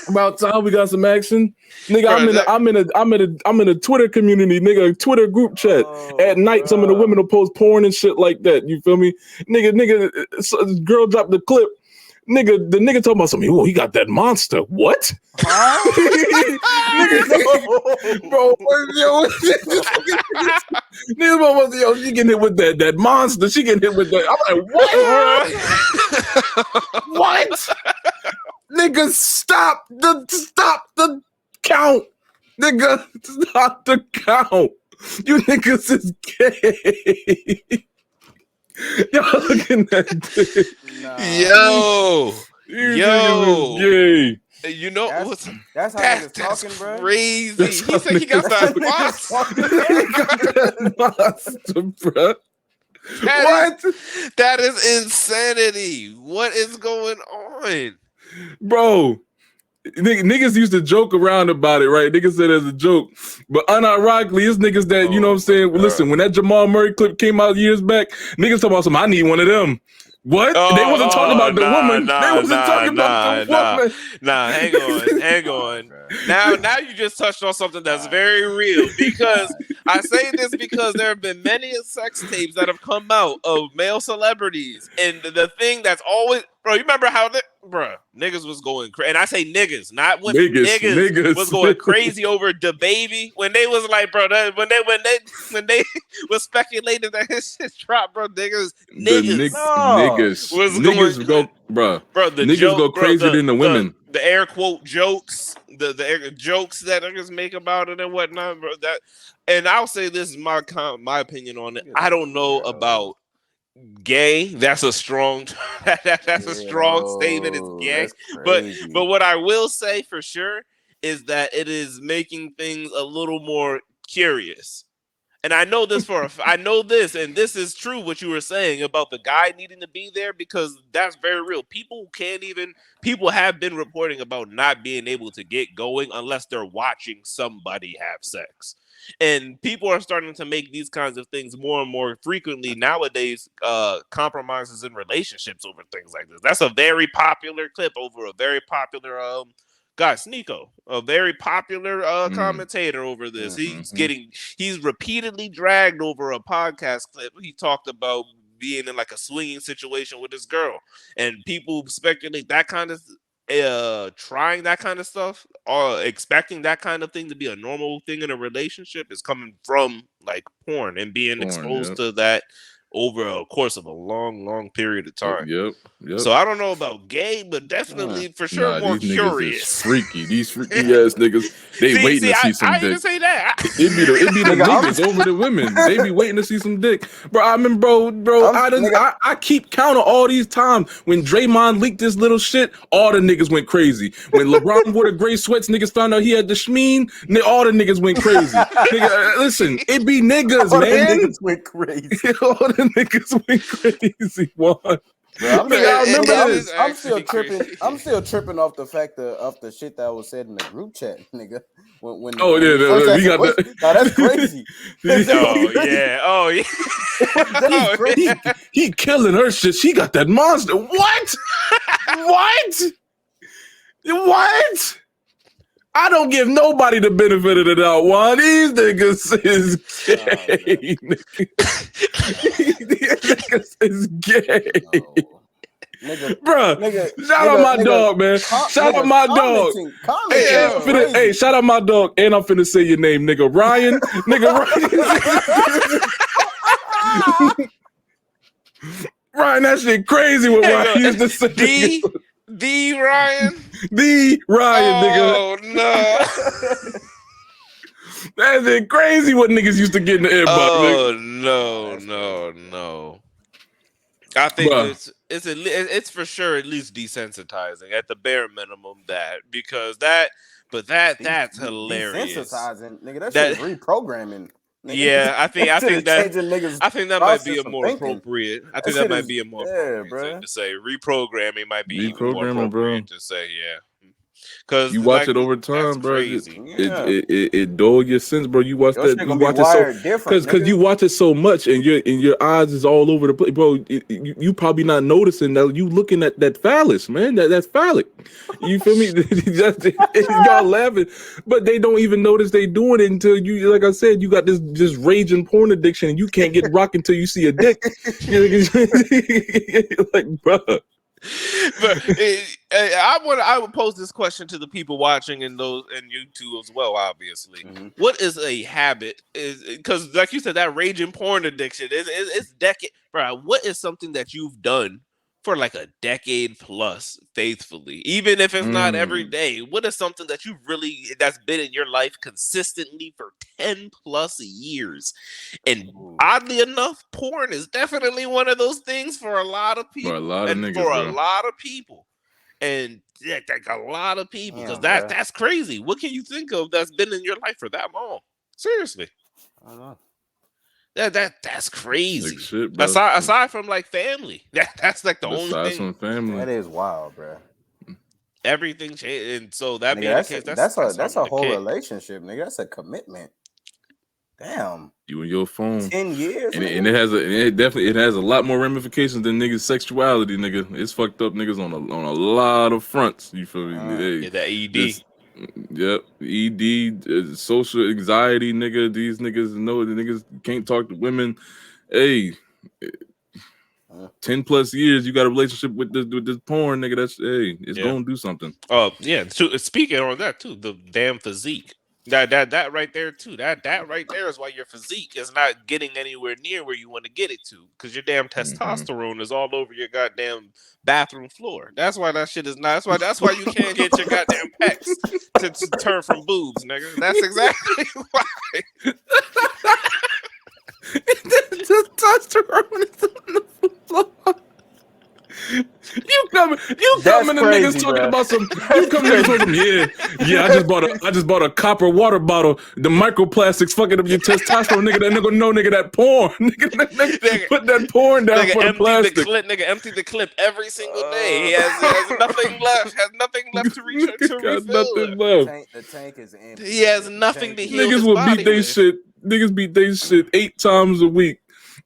About time we got some action. Nigga, I'm in a Twitter community, nigga, a Twitter group chat. At night, some of the women will post porn and shit like that. You feel me? Nigga, girl dropped the clip. Nigga, the nigga talking about something. Oh, he got that monster. What? Nigga, she getting hit with that monster. She getting hit with that. I'm like, what? What? Nigga, stop the count. Nigga, stop the count. You niggas is gay. Y'all looking at this. Nah. Yo. Gay. You know that's how niggas talking, bro. Crazy. He said he got that monster, bro. That is insanity. What is going on? Bro, niggas used to joke around about it, right? Niggas said it as a joke. But unironically, it's niggas that, you know what I'm saying? Listen, when that Jamal Murray clip came out years back, niggas talking about I need one of them. What? They wasn't talking about the woman. They wasn't talking about the woman. Hang on. Now you just touched on something that's very real, because I say this because there have been many sex tapes that have come out of male celebrities, and the thing that's always, bro, you remember how niggas was going crazy, and I say niggas, not women. Niggas was going crazy over DaBaby when they was like, bro, when they was speculating that his shit dropped, bro, niggas go, bro. The niggas joke, go crazier than the women. The air quote jokes, the jokes that niggas make about it and whatnot, bro. That, and I'll say this is my opinion on it. I don't know about gay. That's a strong that's a strong statement. It's gay. But what I will say for sure is that it is making things a little more curious. And I know this and this is true what you were saying about the guy needing to be there, because that's very real. People have been reporting about not being able to get going unless they're watching somebody have sex. And people are starting to make these kinds of things more and more frequently nowadays, compromises in relationships over things like this. That's a very popular clip over a very popular Sneeko, a very popular commentator over this. He's repeatedly dragged over a podcast clip. He talked about being in like a swinging situation with this girl, and people speculate that kind of trying that kind of stuff or expecting that kind of thing to be a normal thing in a relationship is coming from like porn and being exposed to that over a course of a long period of time. Yep. So I don't know about gay, but definitely for sure more curious. These freaky ass niggas. They waiting to see some dick. I didn't say that. It be the niggas over the women. They be waiting to see some dick, bro. I remember, bro. I keep counting all these times when Draymond leaked this little shit. All the niggas went crazy. When LeBron wore the gray sweats, niggas found out he had the shmeen. All the niggas went crazy. Nigga, listen, it be niggas, all man. The niggas went crazy. All the niggas went crazy. What? Bro, I'm still tripping. I'm still tripping off the fact of the shit that was said in the group chat, nigga. When we got that. Now that's crazy. He killing her shit. She got that monster. What? What? I don't give nobody the benefit of the doubt. One, these niggas is gay. These niggas is gay. Bruh, shout out my dog, man. Shout out my dog. Hey, shout out my dog. And I'm finna say your name, nigga. Ryan. Ryan, that shit crazy what Ryan used to say. The Ryan, nigga. Oh no, that's it. Crazy what niggas used to get in the inbox. Oh no. I think it's for sure at least desensitizing at the bare minimum because that's hilarious. Desensitizing, nigga. That's reprogramming. Nigga. Yeah, I think that might be a more appropriate. I think that might be a more appropriate thing to say. Reprogramming might be even more appropriate to say. Yeah. Because you watch it over time, bro. It dull your sense, bro. You watch that. You watch it so because you watch it so much, and your eyes is all over the place, bro. You probably not noticing that you looking at that phallus, man. That's phallic. You feel me? Y'all laughing, but they don't even notice they doing it until you. Like I said, you got this raging porn addiction, and you can't get rocked until you see a dick. Like, bro. But I would pose this question to the people watching and YouTube as well. Obviously, What is a habit? Is because, like you said, that raging porn addiction it's decade, bro. What is something that you've done for like a decade plus faithfully, even if it's not every day? What is something that that's been in your life consistently for 10 plus years? And oddly enough, porn is definitely one of those things for a lot of people. For a lot of niggas, a lot of people. And yeah, like a lot of people, because that's crazy. What can you think of that's been in your life for that long? Seriously. I don't know. That's crazy. Like shit, bro. Aside from like family, that's like the only thing. From family. That is wild, bro. Everything changed, and so that being the case, that's a whole relationship, nigga. That's a commitment. Damn. You and your phone. 10 years, and it has a lot more ramifications than niggas' sexuality, nigga. It's fucked up niggas on a lot of fronts. You feel me? Yeah, that ED. Yep, ED, social anxiety, nigga. These niggas know the niggas can't talk to women. Hey, 10 plus years, you got a relationship with this porn, nigga. That's it's gonna do something. Oh yeah. Speaking on that too, the damn physique. That right there too. That right there is why your physique is not getting anywhere near where you want to get it to, because your damn testosterone is all over your goddamn bathroom floor. That's why that shit is not. That's why you can't get your goddamn pecs to turn from boobs, nigga. That's exactly why. Testosterone is on the floor. You coming to niggas talking about some. You coming niggas talking some. Yeah. I just bought a copper water bottle. The microplastics fucking up your testosterone, nigga. That nigga, that porn, nigga, put that porn down for the plastic. Nigga, empty the clip every single day. He has nothing left. Has nothing left to refill. Nothing left. The tank is empty. He has nothing to heal. Niggas will beat they shit. Niggas beat they shit 8 times a week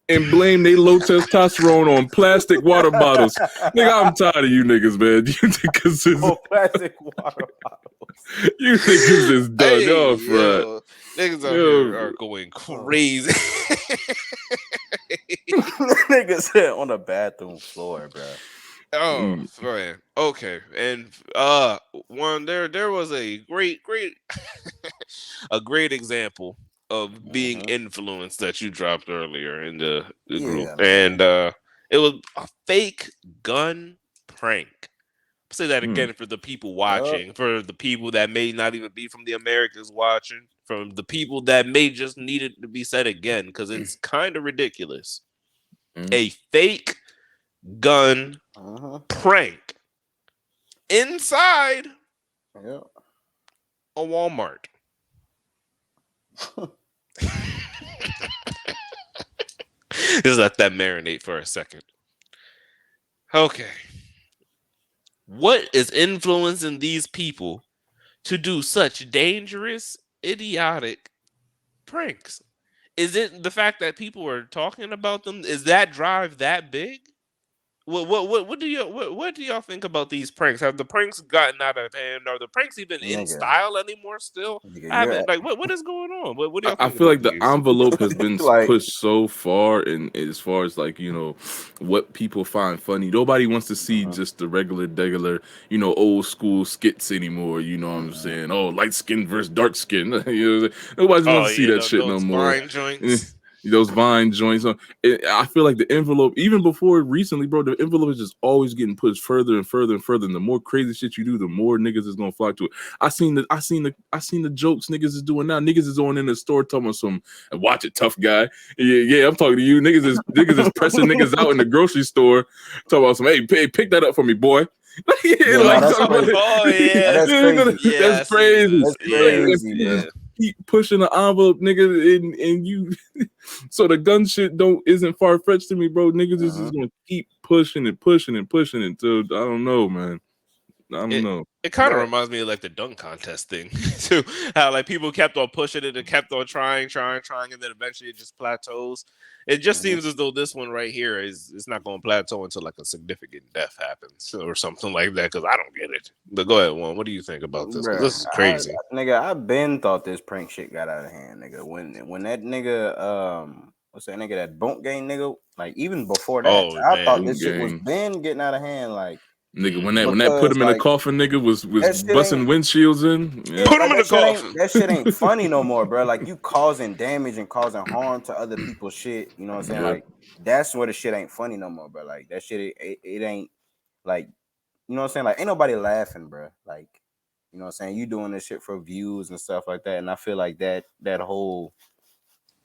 and blame they low testosterone on plastic water bottles. Nigga, I'm tired of you niggas, man. You niggas is plastic water bottles. You niggas is dug off, right? Niggas out here are going crazy. Niggas said on the bathroom floor, bro. Oh man. Okay. And there was a great a great example of being influenced that you dropped earlier in the group. And it was a fake gun prank. I'll say that again for the people watching, for the people that may not even be from the Americas watching, from the people that may just need it to be said again, because it's kind of ridiculous. A fake gun prank inside a Walmart. Just let that marinate for a second. Okay. What is influencing these people to do such dangerous, idiotic pranks? Is it the fact that people are talking about them? Is that drive that big? What do y'all think about these pranks? Have the pranks gotten out of hand? Are the pranks even in style anymore still? What is going on? What do y'all think? I feel like the envelope has been pushed so far, and as far as like, you know, what people find funny. Nobody wants to see just the regular, you know, old school skits anymore. You know what I'm saying? Oh, light skin versus dark skin. You know, nobody wants to see that shit no more. Vine joints. Those Vine joints. I feel like the envelope, even before recently, bro, the envelope is just always getting pushed further and further and further. And the more crazy shit you do, the more niggas is gonna flock to it. I seen the jokes niggas is doing now. Niggas is going in the store talking about some watch it, tough guy. Yeah, I'm talking to you. Niggas is pressing niggas out in the grocery store, talking about some, hey, pick that up for me, boy. That's crazy. That's crazy. Keep pushing the envelope, nigga, and you. So the gun shit isn't far fetched to me, bro. Niggas is just gonna keep pushing until I don't know, man. I don't know. It kind of reminds me of like the dunk contest thing too. How like people kept on pushing it and kept on trying, and then eventually it just plateaus. It just seems as though this one right here it's not going to plateau until like a significant death happens or something like that. Because I don't get it. But go ahead, Juan. What do you think about this? This is crazy, nigga. I've been thought this prank shit got out of hand, nigga. When that nigga what's that nigga, that bunk gang nigga? Like even before that, I thought this shit was been getting out of hand, like. Nigga, when that put him in the coffin, nigga was busting windshields in. Yeah. Put him in the coffin. That shit ain't funny no more, bro. Like you causing damage and causing harm to other people's shit. You know what I'm saying? Like that's where the shit ain't funny no more, bro. Like that shit, it ain't like, you know what I'm saying? Like ain't nobody laughing, bro. Like, you know what I'm saying? You doing this shit for views and stuff like that. And I feel like that whole,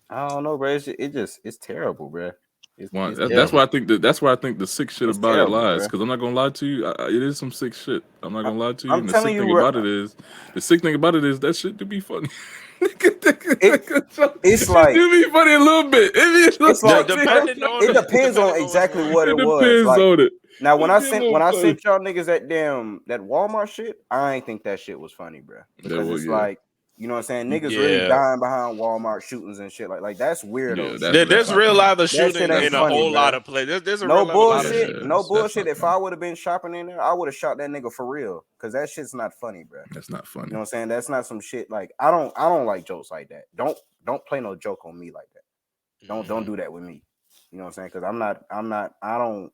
I don't know, bro. It's terrible, bro. That's why I think the sick shit about it lies. Because I'm not gonna lie to you, it is some sick shit. I'm not gonna lie to you. And the sick thing about it is that shit do be funny. It's like it do be funny a little bit. It's like it depends on exactly what it was. Depends on it. Now when I sent y'all niggas that Walmart shit, I ain't think that shit was funny, bro. Because it's like You know what I'm saying? Niggas really dying behind Walmart shootings and shit like that's weirdo. Yeah, there's real lot of shooting in a whole lot of places. There's a no real bullshit. Lot of no bullshit. If I would have been shopping in there, I would have shot that nigga for real. Cause that shit's not funny, bro. That's not funny. You know what I'm saying? That's not some shit. Like I don't like jokes like that. Don't play no joke on me like that. Don't do that with me. You know what I'm saying? Cause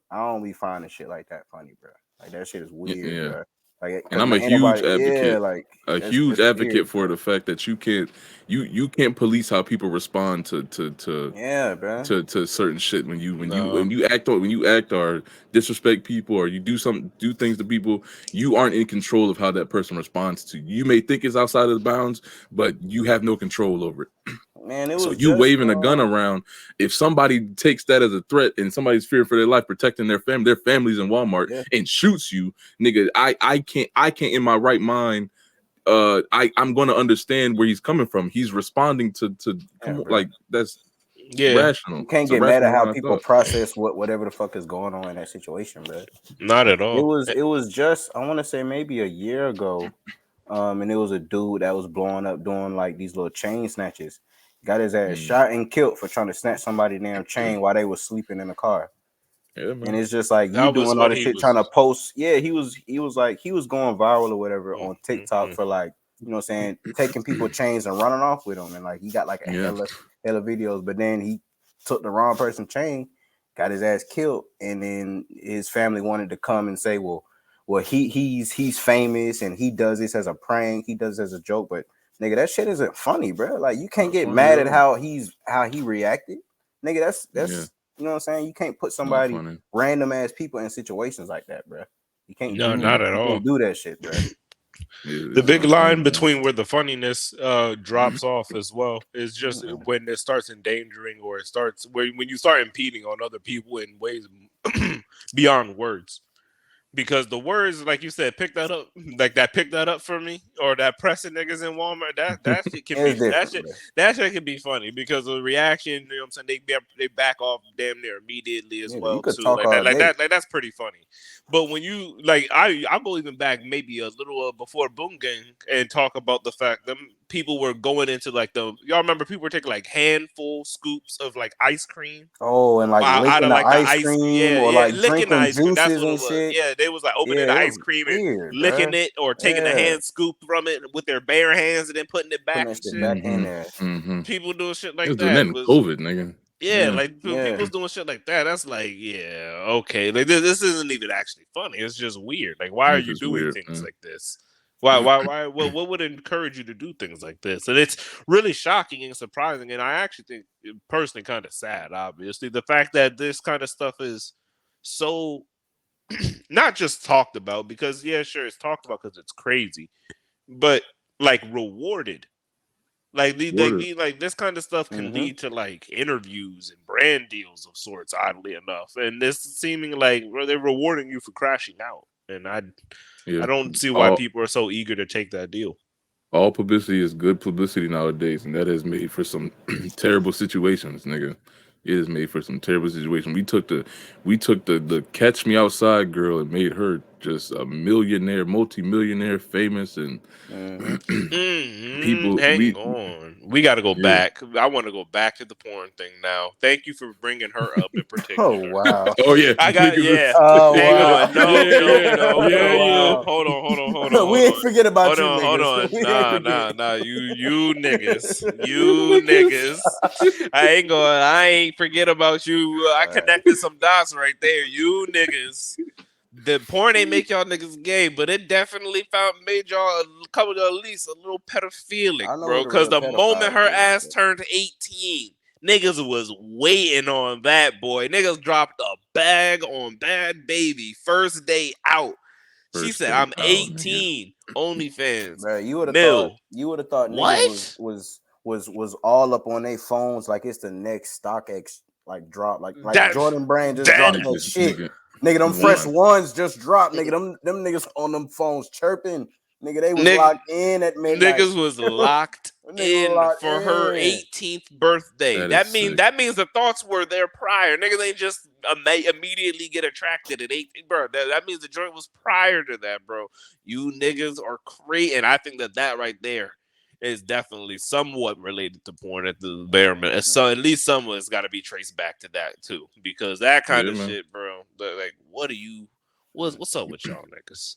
I don't be finding shit like that funny, bro. Like that shit is weird, bro. Like, and I'm a huge advocate. Yeah, like a huge advocate weird, for the fact that you can't police how people respond to certain shit when you act or disrespect people or you do things to people. You aren't in control of how that person responds to you. You may think it's outside of the bounds, but you have no control over it. Man, so you waving a gun around. If somebody takes that as a threat and somebody's fearing for their life, protecting their families in Walmart and shoots you, nigga, I can't in my right mind. I'm gonna understand where he's coming from. He's responding to like that's rational. You can't get mad at how people process whatever the fuck is going on in that situation, bro. Not at all. It was just I want to say maybe a year ago, and it was a dude that was blowing up doing like these little chain snatches. Got his ass shot and killed for trying to snatch somebody's damn chain while they was sleeping in the car. Yeah, and it's just like you doing all the shit trying to post. Yeah, he was going viral or whatever on TikTok for like, you know what I'm saying, taking people chains and running off with them. And like he got like a hella videos, but then he took the wrong person's chain, got his ass killed, and then his family wanted to come and say, well he's famous and he does this as a prank, he does this as a joke, but nigga, that shit isn't funny, bro. Like you can't get mad at how he reacted. Nigga, that's you know what I'm saying? You can't put somebody random ass people in situations like that, bro. You can't not at all do that shit, bro. The big line between where the funniness drops off as well is just when it starts endangering or it starts when you start impeding on other people in ways beyond words. Because the words, like you said, pick that up for me, or that pressing niggas in Walmart, that shit can be that shit can be funny because of the reaction. You know what I'm saying? They back off damn near immediately as well too. Like that's pretty funny. But when you like, I go even back maybe a little before Boom Gang and talk about the fact that people were going into like y'all remember people were taking like handful scoops of like ice cream. Oh, and like licking the ice cream or like licking ice cream. That's what it was. Shit. Yeah, they was like opening the ice cream and licking it or taking a hand scoop from it with their bare hands and then putting it back. Back in there. People doing shit like that. COVID, nigga. Yeah, like people's doing shit like that. That's like, yeah, okay. Like this isn't even actually funny. It's just weird. Like, why are you doing things like this? Why? What would encourage you to do things like this? And it's really shocking and surprising. And I actually think, personally, kind of sad. Obviously, the fact that this kind of stuff is so not just talked about because it's talked about because it's crazy, but like rewarded. Like this kind of stuff can lead to like interviews and brand deals of sorts, oddly enough. And this seeming like they're rewarding you for crashing out. And I don't see why people are so eager to take that deal. All publicity is good publicity nowadays, and that has made for some terrible situations, nigga. It is made for some terrible situations. We took the Catch Me Outside girl and made her just a millionaire, multi-millionaire, famous, and people. Hang on, we got to go back. I want to go back to the porn thing now. Thank you for bringing her up in particular. Oh wow. Oh yeah, I got Oh hang wow. on. No. Hold on. We ain't forget about you. Hold on. Nah. You niggas. I ain't forget about you. I connected some dots right there. You niggas. The porn ain't make y'all niggas gay, but it definitely made y'all at least a little pedophilic, bro. Because the moment her ass turned 18, niggas was waiting on that boy. Niggas dropped a bag on Bad Baby first day out. She said, "I'm 18." OnlyFans. Bro, you would have thought niggas was all up on their phones like it's the next StockX like drop like Jordan Brand just dropped that shit. Nigga, them fresh ones just dropped. Nigga, them niggas on them phones chirping. Nigga, they was locked in at midnight. Niggas was locked in for her 18th birthday. That means the thoughts were there prior. Niggas ain't just immediately get attracted at 18. Bro, that means the joint was prior to that, bro. You niggas are crazy. And I think that right there is definitely somewhat related to porn at the bare minimum. So at least someone's got to be traced back to that too, because that kind of shit, bro. Like, what's up with y'all niggas?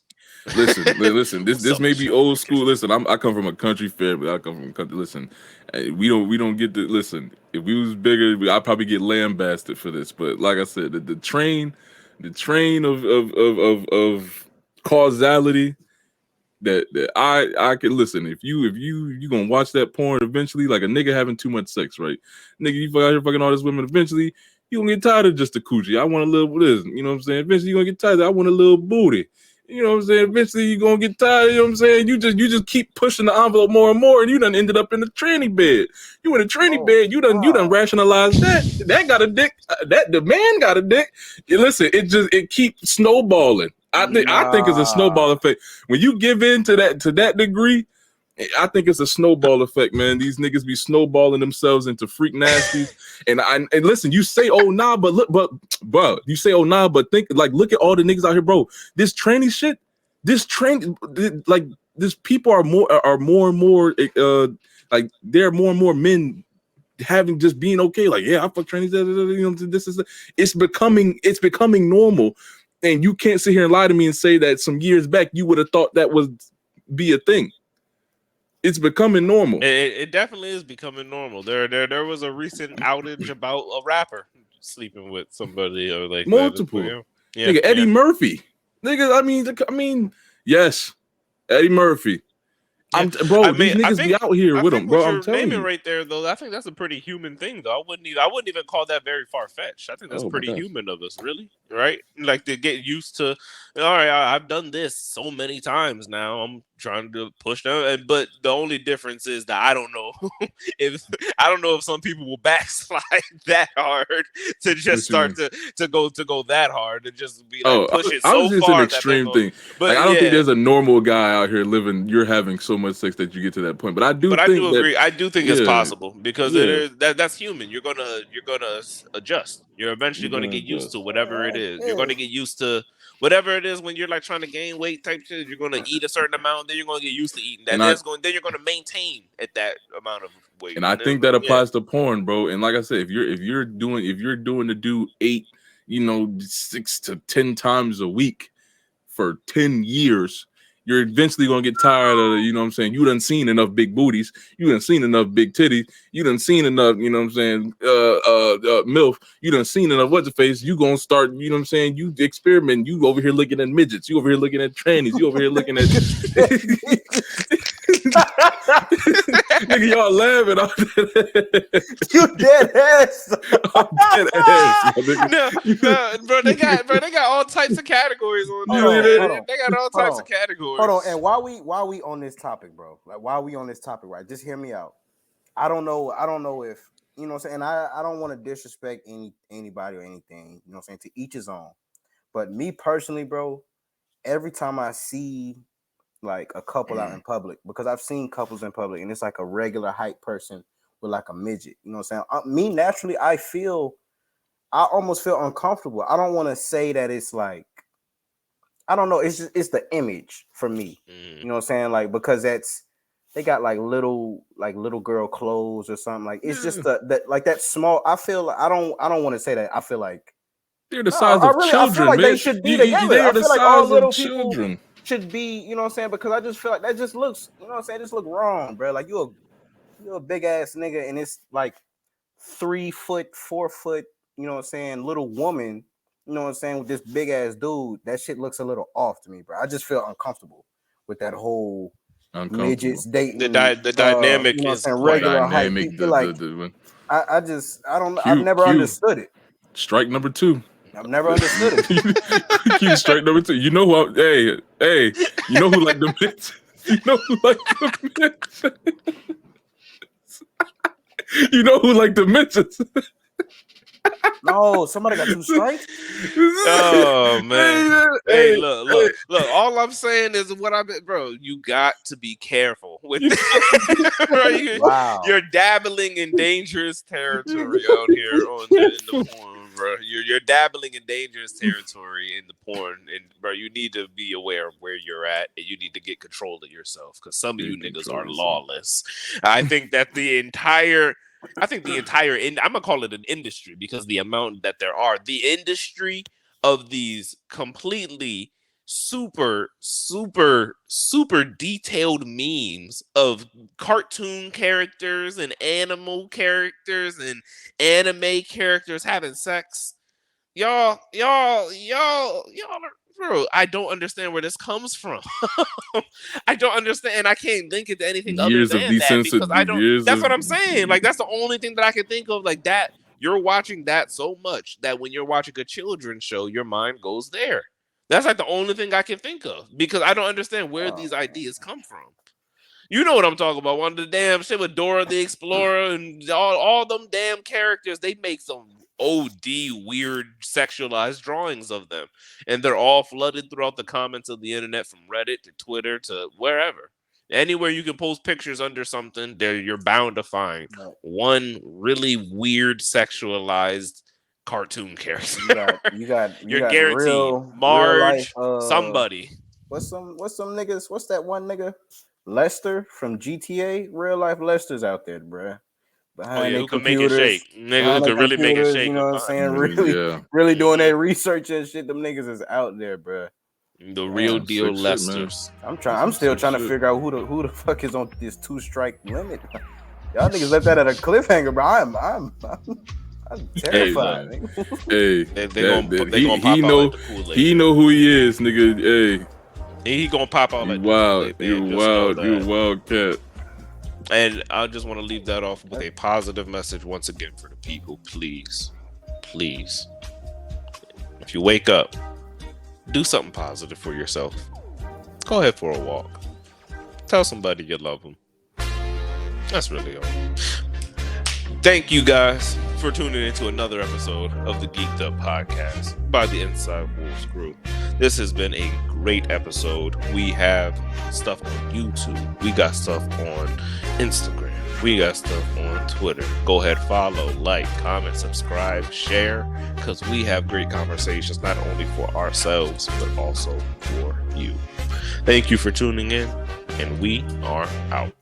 Listen. This may be old school. Listen, I come from a country family. I come from a country. Listen, we don't get to listen. If we was bigger, I'd probably get lambasted for this. But like I said, the train of causality that I can listen. If you gonna watch that porn eventually, like a nigga having too much sex, right? Nigga, you out here fucking all this women. Eventually, you gonna get tired of just the coochie. I want a little this. You know what I'm saying? Eventually, you gonna get tired. I want a little booty. You know what I'm saying? Eventually you're gonna get tired, you know what I'm saying? You just keep pushing the envelope more and more, and you done ended up in the tranny bed. You in the tranny bed, you done rationalized that got a dick, that the man got a dick. Listen, it keeps snowballing. I think it's a snowball effect. When you give in to that degree, I think it's a snowball effect, man. These niggas be snowballing themselves into freak nasties. and listen, you say oh nah, but look, bro, you say oh nah, but think like look at all the niggas out here, bro. This tranny shit, this people are more and more like there are more and more men having just being okay, like yeah, I fuck trannies, you know, this is it's becoming normal, and you can't sit here and lie to me and say that some years back you would have thought that would be a thing. It's becoming normal. It definitely is becoming normal. There was a recent outage about a rapper sleeping with somebody or like multiple. Nigga, Eddie Murphy. Nigga, I mean, yes, Eddie Murphy. These niggas be out here with them, bro. I'm telling you. Right there, though, I think that's a pretty human thing, though. I wouldn't even call that very far fetched. I think that's pretty human of us, really, right? Like to get used to. All right, I've done this so many times now. I'm trying to push them, but the only difference is that I don't know if some people will backslide that hard to just start to go that hard and just be like push it so just far. An extreme thing. But like, I don't think there's a normal guy out here living. You're having so much sex that you get to that point. But I do agree. I do think it's possible because that's human. You're gonna adjust. You're eventually gonna get used to whatever it is. You're gonna get used to whatever it is when you're like trying to gain weight type shit. You're gonna eat a certain amount, then you're gonna get used to eating that. Then you're gonna maintain at that amount of weight. And I think that applies to porn, bro. And like I said, if you're doing to do 8, 6 to 10 times a week for 10 years, you're eventually gonna get tired of it, you know what I'm saying? You done seen enough big booties, you done seen enough big titties, you done seen enough, you know what I'm saying, MILF, you done seen enough what's the face, you gonna start, you know what I'm saying, you experiment, you over here looking at midgets, you over here looking at trannies, you over here looking at nigga, y'all laughing. You dead ass. I'm dead ass. No, bro, they got all types of categories on there. They got all types of categories. Hold on, and while we on this topic, bro, like while we on this topic, right? Just hear me out. I don't know if you know what I'm saying. I don't want to disrespect anybody or anything. You know what I'm saying. To each his own. But me personally, bro, every time I see like a couple out in public, because I've seen couples in public, and it's like a regular height person with like a midget. You know what I'm saying? Me naturally, I almost feel uncomfortable. I don't want to say that it's like, I don't know. It's the image for me. You know what I'm saying? Like, because they got like little girl clothes or something. Like it's just that small. I feel like I don't want to say that. I feel like they're the size of children. I feel like man. they should be together. They are the size all little of children. Should be, you know what I'm saying? Because I just feel like that just looks, you know what I'm saying? Just look wrong, bro. Like you're a big ass nigga, and it's like 3 foot, 4 foot, you know what I'm saying, little woman, you know what I'm saying, with this big ass dude. That shit looks a little off to me, bro. I just feel uncomfortable with that whole midgets dating. The dynamic, you know is regular dynamic. I've never understood it. Strike number 2. I've never understood it. Keep strike number 2. You know who? Hey, you know who like the mitts? You know who like the mitts? You know who like the mitts? No, somebody got 2 strikes. Oh man! Hey, look! All I'm saying is what bro. You got to be careful with that. Right? You're dabbling in dangerous territory out here in the porn. bro. You're dabbling in dangerous territory in the porn, and bro, you need to be aware of where you're at, and you need to get control of yourself because some of you niggas are lawless. I think that the entire, I'm gonna call it an industry because the amount that there are, the industry of these completely super detailed memes of cartoon characters and animal characters and anime characters having sex. Y'all bro, I don't understand where this comes from. I don't understand, and I can't link it to anything other than that because I don't. That's what I'm saying. Like that's the only thing that I can think of. Like that, you're watching that so much that when you're watching a children's show, your mind goes there. That's like the only thing I can think of because I don't understand where these ideas come from. You know what I'm talking about? One of the damn shit with Dora the Explorer and all them damn characters. They make some OD weird sexualized drawings of them, and they're all flooded throughout the comments of the internet, from Reddit to Twitter to wherever. Anywhere you can post pictures under something, there you're bound to find one really weird sexualized cartoon character. You're guaranteed real Marge, somebody. What's some niggas? What's that one nigga? Lester from GTA. Real life Lester's out there, bruh. Behind who can make it shake? Nigga who can really make it shake. You know what I'm saying? Really doing that research and shit. Them niggas is out there, bruh. The real deal Lesters. I'm still trying to figure out who the fuck is on this 2-strike limit. Y'all niggas left that at a cliffhanger, bro. I'm terrified. He know who he is, nigga. Hey, he gonna pop out like you wild cat. And I just want to leave that off with a positive message once again for the people. Please, if you wake up, do something positive for yourself. Go ahead for a walk. Tell somebody you love them. That's really all. Thank you guys for tuning into another episode of the Geeked Up Podcast by the Inside Wolves Crew. This has been a great episode. We have stuff on YouTube. We got stuff on Instagram. We got stuff on Twitter. Go ahead, follow, like, comment, subscribe, share, because we have great conversations not only for ourselves, but also for you. Thank you for tuning in, and we are out.